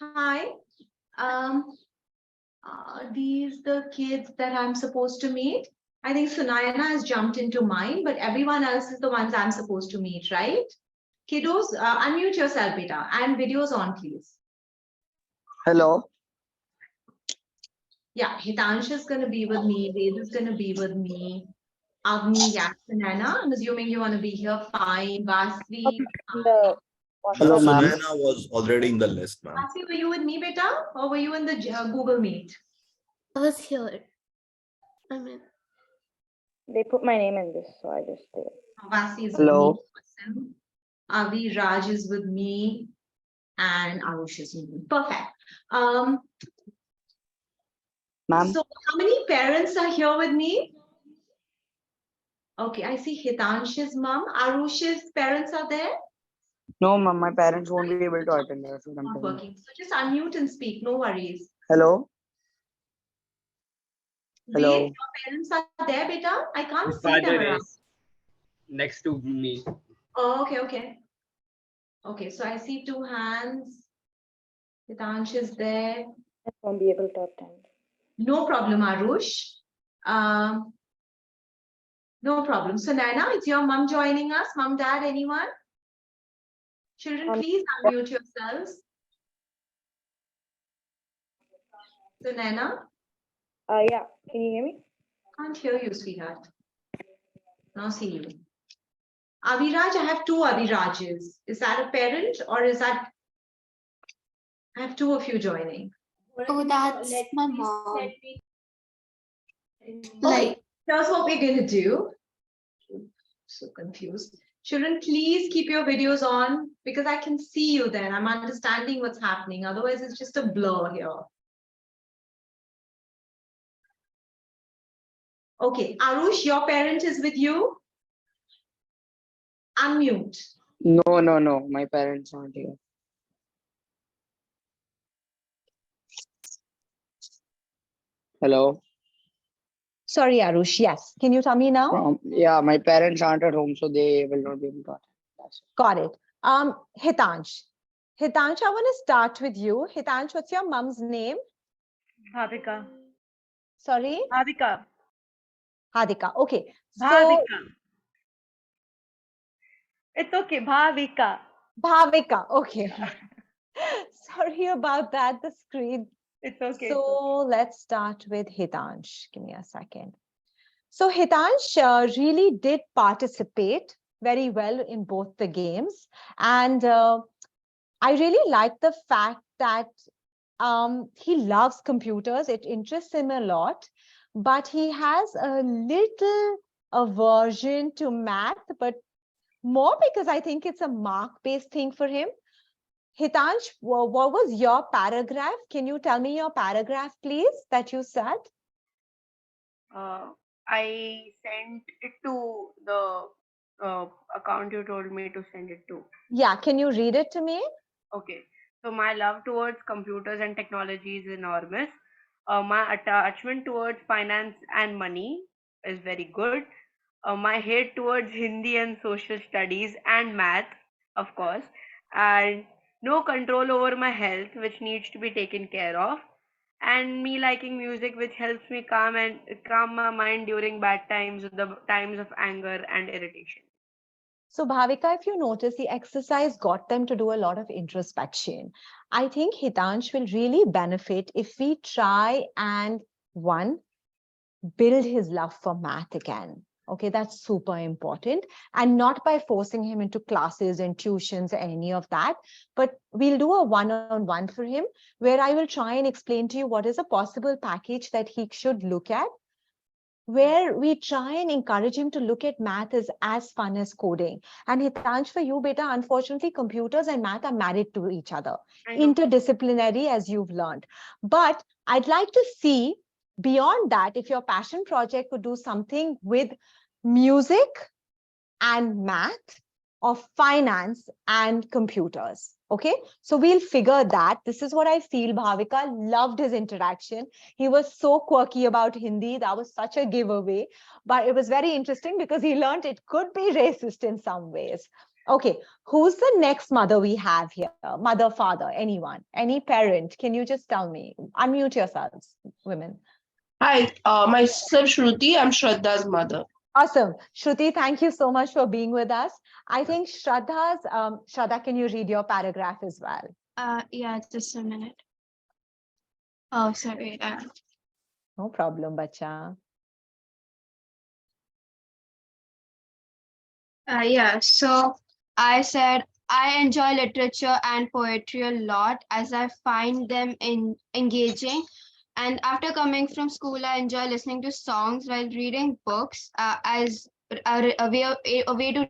Hi. Are these the kids that I'm supposed to meet? I think Sunayana has jumped into mine, but everyone else is the ones I'm supposed to meet, right? Kiddos, unmute yourself, beta, and videos on, please. Hello. Yeah, Hitansh is going to be with me. Ved is going to be with me. Avni, yes, Sunayana. I'm assuming you want to be here. Fine. Vasvi. Hello, Ma'am, ma'am. Sunaina was already in the list, ma'am. Vasvi, were you with me, beta? Or were you in the Google Meet? I was here. I mean, They put my name in this, so I just did. Vasi is with Hello. me. Awesome. Avi Raj is with me. And Arush is with me. Perfect. Ma'am. So how many parents are here with me? Okay, I see Hitansh's mom. Arush's parents are there? No, ma'am, my parents won't be able to attend. That's what I'm Not telling you. working. So just unmute and speak. No worries. Hello. Ved, Hello. your parents are there, beta? I can't My see them father around. is next to me. Oh, okay, okay. Okay, so I see two hands. Hitansh is there. I won't be able to attend. No problem, Arush. No problem. So Naina, it's your mom joining us. Mom, dad, anyone? Children, please unmute yourselves. So Naina, Yeah. Can you hear me? can't hear you, sweetheart. Now see you. Aviraj, I have two Avirajes. Is that a parent or is that? I have two of you joining. oh, that's my mom. Okay, here's what we're going to do. So confused. Children, please keep your videos on because I can see you then. I'm understanding what's happening. Otherwise, it's just a blur here. Okay, Arush, your parent is with you. Unmute. No, no, no. My parents aren't here. Hello. Sorry, Arush. Yes. Can you tell me now? Yeah, my parents aren't at home, so they will not be able to attend. That's it. Got it. Hitansh. Hitansh, I want to start with you. Hitansh, what's your mom's name? Bhavika. Sorry? Bhavika. Hadika. Okay. So Bhavika. It's okay. Bhavika. Bhavika. Okay. Sorry about that. The screen. It's okay. So let's start with Hitansh. Give me a second. So Hitansh really did participate very well in both the games. And I really like the fact that he loves computers. It interests him a lot, but he has a little aversion to math, but more because I think it's a mark-based thing for him. Hitansh, what was your paragraph? Can you tell me your paragraph, please, that you said? I sent it to the account you told me to send it to. Yeah, can you read it to me? Okay. So my love towards computers and technology is enormous. My attachment towards finance and money is very good. My hate towards Hindi and social studies and math, of course, and no control over my health, which needs to be taken care of, and me liking music, which helps me calm my mind during bad times, the times of anger and irritation. So Bhavika, if you notice, the exercise got them to do a lot of introspection. I think Hitansh will really benefit if we try and build his love for math again. Okay, that's super important. And not by forcing him into classes and tuitions or any of that, but we'll do a one-on-one for him where I will try and explain to you what is a possible package that he should look at where we try and encourage him to look at math as fun as coding. And Hitansh, for you, beta, unfortunately, computers and math are married to each other, interdisciplinary, as you've learned. But I'd like to see beyond that, if your passion project could do something with music and math, or finance and computers. Okay, so we'll figure that. This is what I feel. Bhavika loved his interaction. He was so quirky about Hindi. That was such a giveaway, but it was very interesting because he learned it could be racist in some ways. Okay, who's the next mother we have here? Mother, father, anyone, any parent? Can you just tell me? Unmute yourselves, women. Hi, myself Shruti. I'm Shraddha's mother. Awesome. Shruti, thank you so much for being with us. I think Shraddha, can you read your paragraph as well? Yeah, just a minute. Oh, sorry. No problem, bacha. Yeah, so I said I enjoy literature and poetry a lot as I find them engaging. And after coming from school, I enjoy listening to songs while reading books as a way to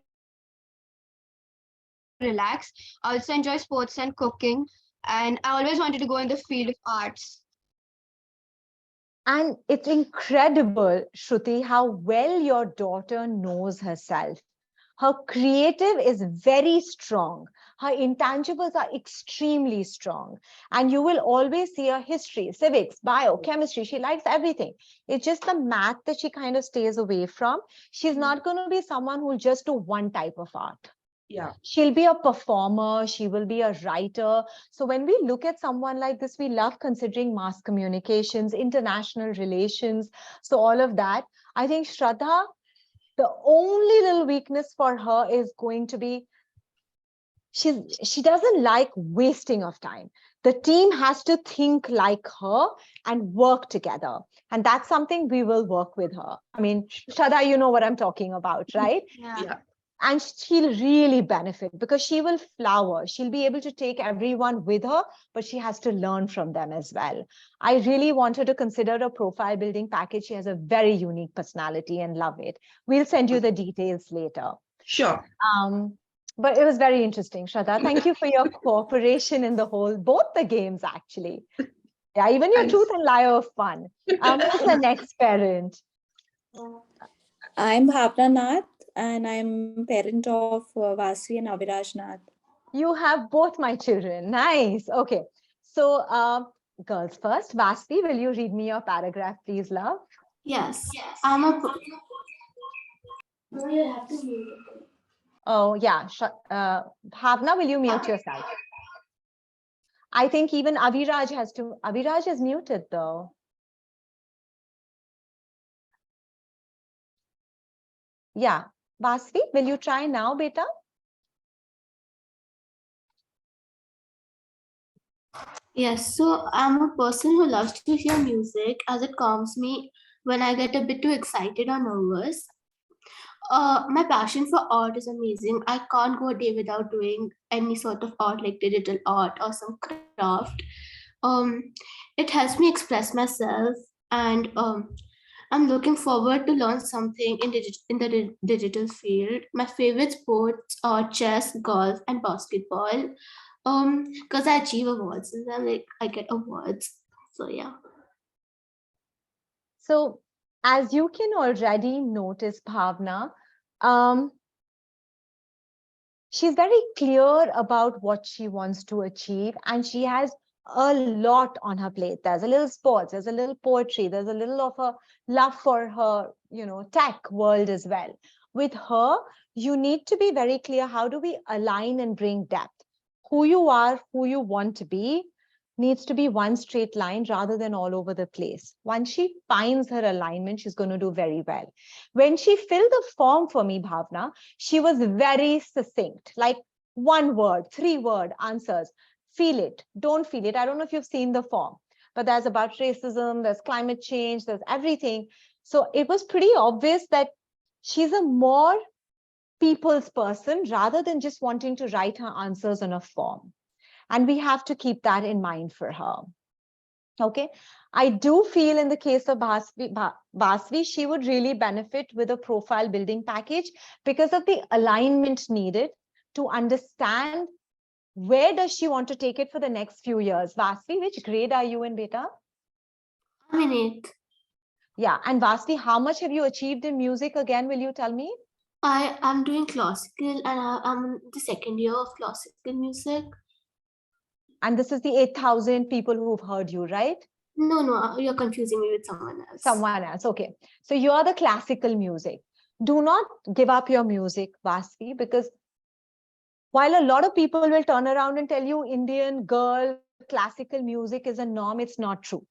relax. I also enjoy sports and cooking, and I always wanted to go in the field of arts. And it's incredible, Shruti, how well your daughter knows herself. Her creative is very strong. Her intangibles are extremely strong. And you will always see her history, civics, bio, chemistry. She likes everything. It's just the math that she kind of stays away from. She's not going to be someone who'll just do one type of art. Yeah. She'll be a performer, she will be a writer. So when we look at someone like this, we love considering mass communications, international relations. So all of that, I think Shraddha, the only little weakness for her is going to be she doesn't like wasting of time. The team has to think like her and work together. And that's something we will work with her. I mean, Shraddha, you know what I'm talking about, right? Yeah. And she'll really benefit because she will flower. She'll be able to take everyone with her, but she has to learn from them as well. I really want her to consider a profile building package. She has a very unique personality and love it. We'll send you the details later. Sure. But it was very interesting, Shraddha. Thank you for your cooperation in the whole, both the games actually. Yeah, even your truth and lie are fun. Who's the next parent? I'm Bhavna Nath and I'm parent of Vasvi and Aviraj Nath. You have both my children. Nice. Okay. So girls first. Vasvi, will you read me your paragraph, please, love? Yes. I'm a. No, you have to mute it. Oh, yeah. Bhavna, will you mute yourself? I think even Aviraj has to. Aviraj is muted though. Yeah. Vasvi, will you try now, beta? Yes, so I'm a person who loves to hear music as it calms me when I get a bit too excited or nervous. My passion for art is amazing. I can't go a day without doing any sort of art, like digital art or some craft. Um, it helps me express myself, and I'm looking forward to learn something in the digital field. My favorite sports are chess, golf, and basketball. Because I achieve awards and then like I get awards. So yeah. So as you can already notice, Bhavna, she's very clear about what she wants to achieve, and she has a lot on her plate. There's a little sports, there's a little poetry, there's a little of a love for her, tech world as well. With her, you need to be very clear, how do we align and bring depth? Who you are, who you want to be, needs to be one straight line rather than all over the place. Once she finds her alignment, she's going to do very well. When she filled the form for me, Bhavna, she was very succinct, like 1 word, 3-word answers. Feel it, don't feel it. I don't know if you've seen the form, but there's about racism, there's climate change, there's everything. So it was pretty obvious that she's a more people's person rather than just wanting to write her answers on a form. And we have to keep that in mind for her. Okay. I do feel in the case of Basvi, she would really benefit with a profile building package because of the alignment needed to understand where does she want to take it for the next few years. Vasvi, which grade are you in, beta? I'm in 8th. Yeah, and Vasvi, how much have you achieved in music again? Will you tell me? I am doing classical and I'm in the second year of classical music. And this is the 8,000 people who've heard you, right? No, you're confusing me with someone else. Someone else, okay. So you're the classical music. Do not give up your music, Vasvi, because while a lot of people will turn around and tell you Indian girl, classical music is a norm, it's not true.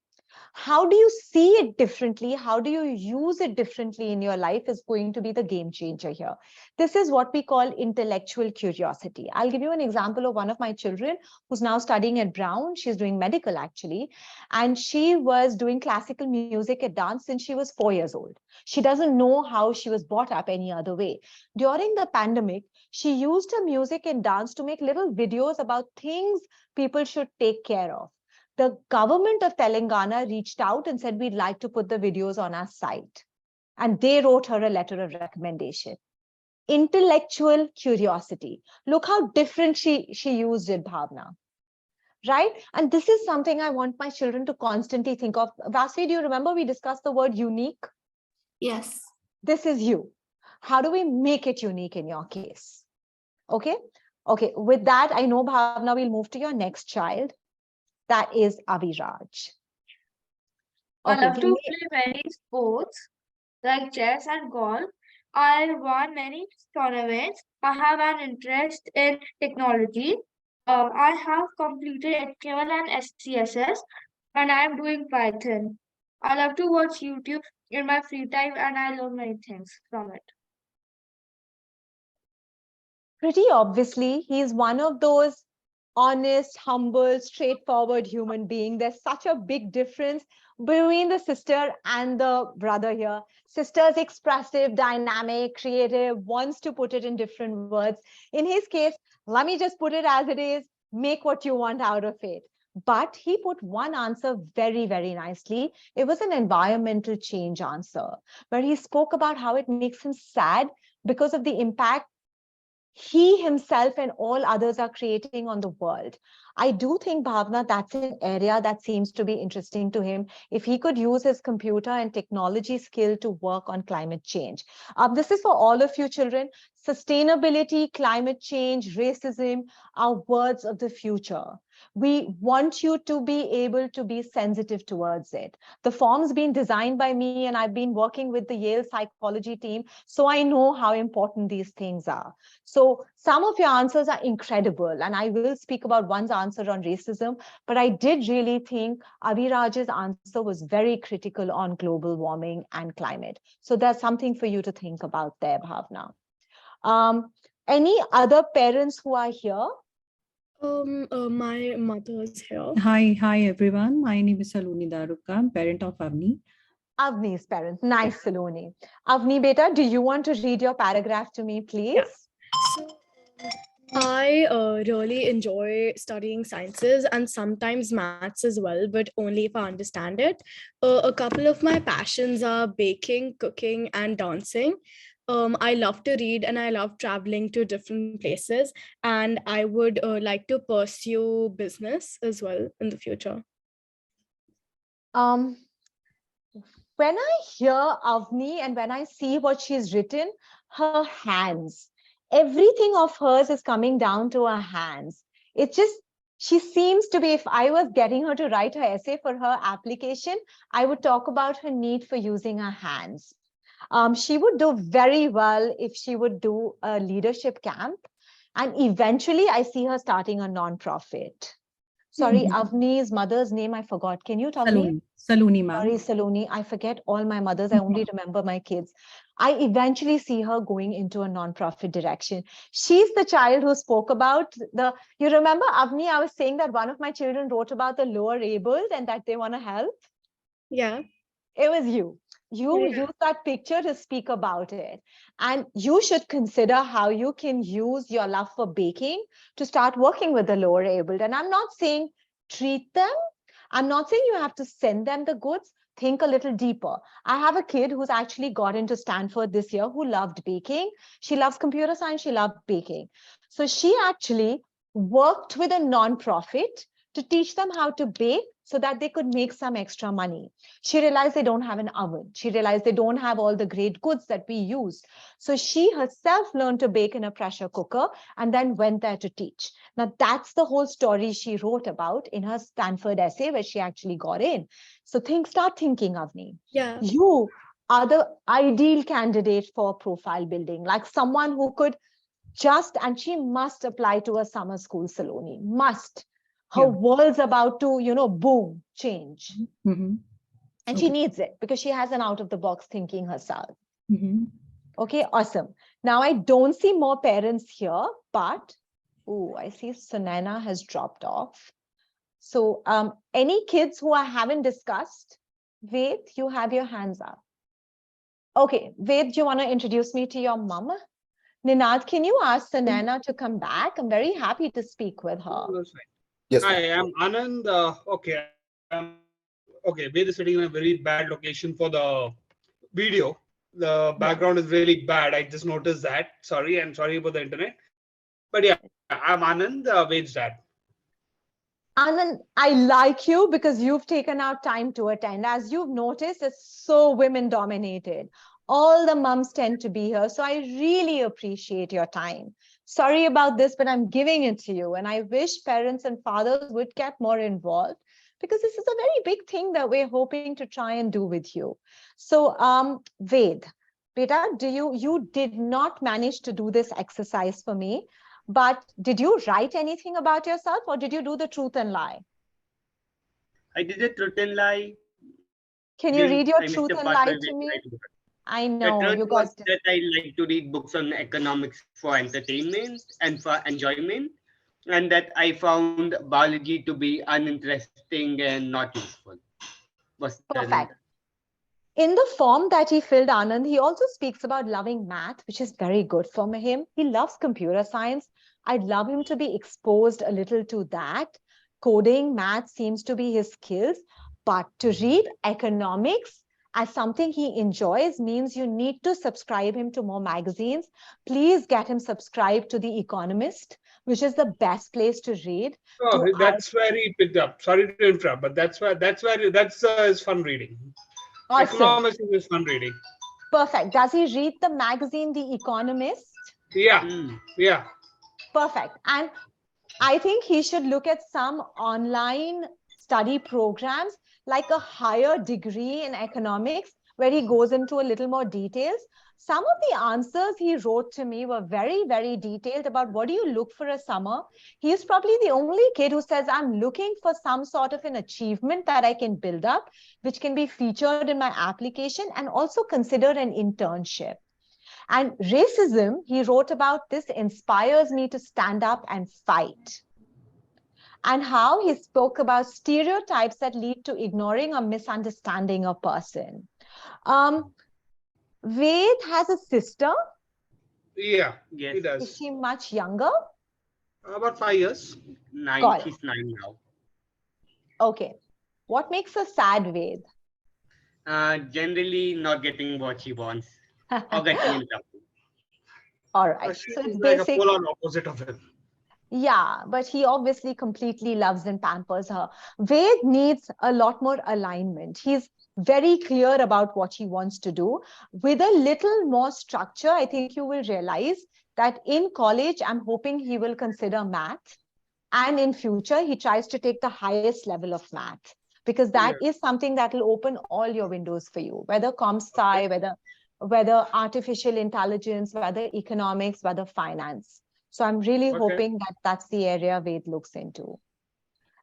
How do you see it differently? How do you use it differently in your life is going to be the game changer here. This is what we call intellectual curiosity. I'll give you an example of one of my children who's now studying at Brown. She's doing medical actually. And she was doing classical music at dance since she was 4 years old. She doesn't know how she was brought up any other way. During the pandemic, she used her music and dance to make little videos about things people should take care of. The government of Telangana reached out and said, we'd like to put the videos on our site. And they wrote her a letter of recommendation. Intellectual curiosity. Look how different she used it, Bhavna. Right? And this is something I want my children to constantly think of. Vasvi, do you remember we discussed the word unique? Yes. This is you. How do we make it unique in your case? Okay? Okay, with that, I know, Bhavna, we'll move to your next child. That is Abhiraj. I love to play many sports like chess and golf. I won many tournaments. I have an interest in technology. I have completed HTML and SCSS, and I am doing Python. I love to watch YouTube in my free time, and I learn many things from it. Pretty obviously, he's one of those honest, humble, straightforward human being. There's such a big difference between the sister and the brother here. Sister's expressive, dynamic, creative, wants to put it in different words. In his case, let me just put it as it is, make what you want out of it. But he put one answer very, very nicely. It was an environmental change answer, where he spoke about how it makes him sad because of the impact he himself and all others are creating on the world. I do think, Bhavna, that's an area that seems to be interesting to him. If he could use his computer and technology skill to work on climate change. This is for all of you children. Sustainability, climate change, racism are words of the future. We want you to be able to be sensitive towards it. The form's been designed by me and I've been working with the Yale psychology team, so I know how important these things are. So some of your answers are incredible, and I will speak about one's answer on racism, but I did really think Abhiraj's answer was very critical on global warming and climate. So there's something for you to think about there, Bhavna. Any other parents who are here? My mother's here. Hi everyone. My name is Saloni Daruka. I'm parent of Avni. Avni's parent. Nice, Saloni. Avni, beta, do you want to read your paragraph to me, please? Yeah. So, I really enjoy studying sciences and sometimes maths as well, but only if I understand it. A couple of my passions are baking, cooking, and dancing. I love to read and I love traveling to different places, and I would like to pursue business as well in the future. When I hear Avni and when I see what she's written, her hands, everything of hers is coming down to her hands. It just, she seems to be, if I was getting her to write her essay for her application, I would talk about her need for using her hands. She would do very well if she would do a leadership camp. And eventually I see her starting a non-profit. Sorry, Avni's mother's name I forgot. Can you tell me? Saloni, ma'am. Sorry, Saloni. I forget all my mothers. I only remember my kids. I eventually see her going into a non-profit direction. She's the child who spoke about you remember, Avni, I was saying that one of my children wrote about the lower abled and that they want to help. Yeah. It was you. You used that picture to speak about it. And you should consider how you can use your love for baking to start working with the lower abled. And I'm not saying treat them. I'm not saying you have to send them the goods. Think a little deeper. I have a kid who's actually got into Stanford this year who loved baking. She loves computer science. She loved baking. So she actually worked with a nonprofit to teach them how to bake so that they could make some extra money. She realized they don't have an oven. She realized they don't have all the great goods that we use. So she herself learned to bake in a pressure cooker and then went there to teach. Now, that's the whole story she wrote about in her Stanford essay where she actually got in. So start thinking, Avni. Yeah. You are the ideal candidate for profile building, like someone who could and she must apply to a summer school, Saloni, must. Her world's about to, boom, change. Mm-hmm. And she needs it because she has an out-of-the-box thinking herself. Mm-hmm. Okay, awesome. Now, I don't see more parents here, but, I see Sunana has dropped off. So any kids who I haven't discussed, Ved, you have your hands up. Okay, Ved, do you want to introduce me to your mom? Ninad, can you ask Sunana to come back? I'm very happy to speak with her. Yes. Hi, I'm Anand. Okay, Ved is sitting in a very bad location for the video. The background is really bad. I just noticed that. Sorry, I'm sorry about the internet. But yeah, I'm Anand, Ved's dad. Anand, I like you because you've taken out time to attend. As you've noticed, it's so women dominated. All the mums tend to be here. So I really appreciate your time. Sorry about this, but I'm giving it to you. And I wish parents and fathers would get more involved because this is a very big thing that we're hoping to try and do with you. So Ved, beta, you did not manage to do this exercise for me. But did you write anything about yourself or did you do the truth and lie? I did the truth and lie. Can you read your I missed truth the and part lie where to me? we I The know truth you was got that I like to read books on economics for entertainment and for enjoyment, and that I found biology to be uninteresting and not useful. Was perfect. In the form that he filled, Anand, he also speaks about loving math, which is very good for him. He loves computer science. I'd love him to be exposed a little to that. Coding, math seems to be his skills. But to read economics as something he enjoys means you need to subscribe him to more magazines. Please get him subscribed to The Economist, which is the best place to read. Oh, that's where he picked up. Sorry to interrupt, but that's his fun reading. Awesome. Economics is his fun reading. Perfect. Does he read the magazine The Economist? Yeah, yeah. Perfect. And I think he should look at some online study programs like a higher degree in economics where he goes into a little more details. Some of the answers he wrote to me were very, very detailed about what do you look for a summer. He is probably the only kid who says, I'm looking for some sort of an achievement that I can build up, which can be featured in my application and also consider an internship. And racism, he wrote about, this inspires me to stand up and fight. And how he spoke about stereotypes that lead to ignoring or misunderstanding a person. Ved has a sister. Yeah, yes. He does. Is she much younger? About 5 years. She's 9 now. Okay. What makes her sad, Ved? Generally not getting what she wants or getting in trouble. All right. She's So it's like basic. a polar opposite of him. Yeah, but he obviously completely loves and pampers her. Ved needs a lot more alignment. He's very clear about what he wants to do. With a little more structure, I think you will realize that in college, I'm hoping he will consider math. And in future, he tries to take the highest level of math, because that is something that will open all your windows for you, whether comp sci, whether artificial intelligence, whether economics, whether finance. So I'm really hoping that that's the area Ved looks into.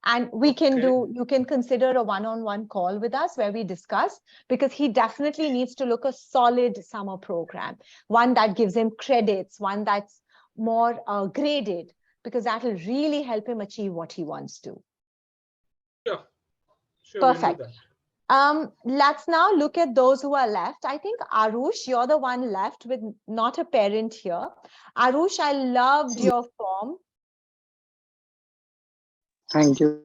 And you can consider a one-on-one call with us where we discuss, because he definitely needs to look a solid summer program, one that gives him credits, one that's more graded, because that will really help him achieve what he wants to. Sure. Perfect. Let's now look at those who are left. I think Arush, you're the one left with not a parent here. Arush, I loved your form. Thank you.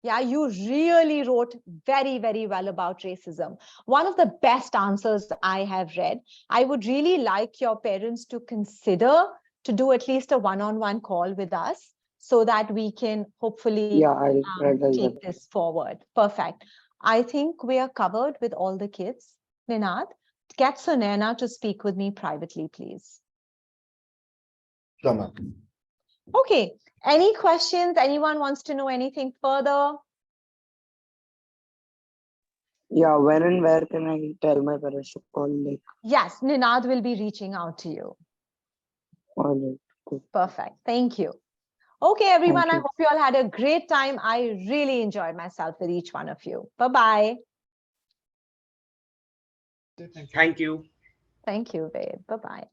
Yeah, you really wrote very, very well about racism. One of the best answers I have read. I would really like your parents to consider to do at least a one-on-one call with us so that we can hopefully Yeah, I'll tell take them. this forward. Perfect. I think we are covered with all the kids. Ninad, get Sunena to speak with me privately, please. Sure, ma'am. Okay. Any questions? Anyone wants to know anything further? Yeah, when and where can I tell my parents to call? Like, Yes, Ninad will be reaching out to you. all right, cool. Perfect. Thank you. Okay, everyone, I you. hope you all had a great time. I really enjoyed myself with each one of you. Bye-bye. Thank you. Thank you, babe. Bye-bye.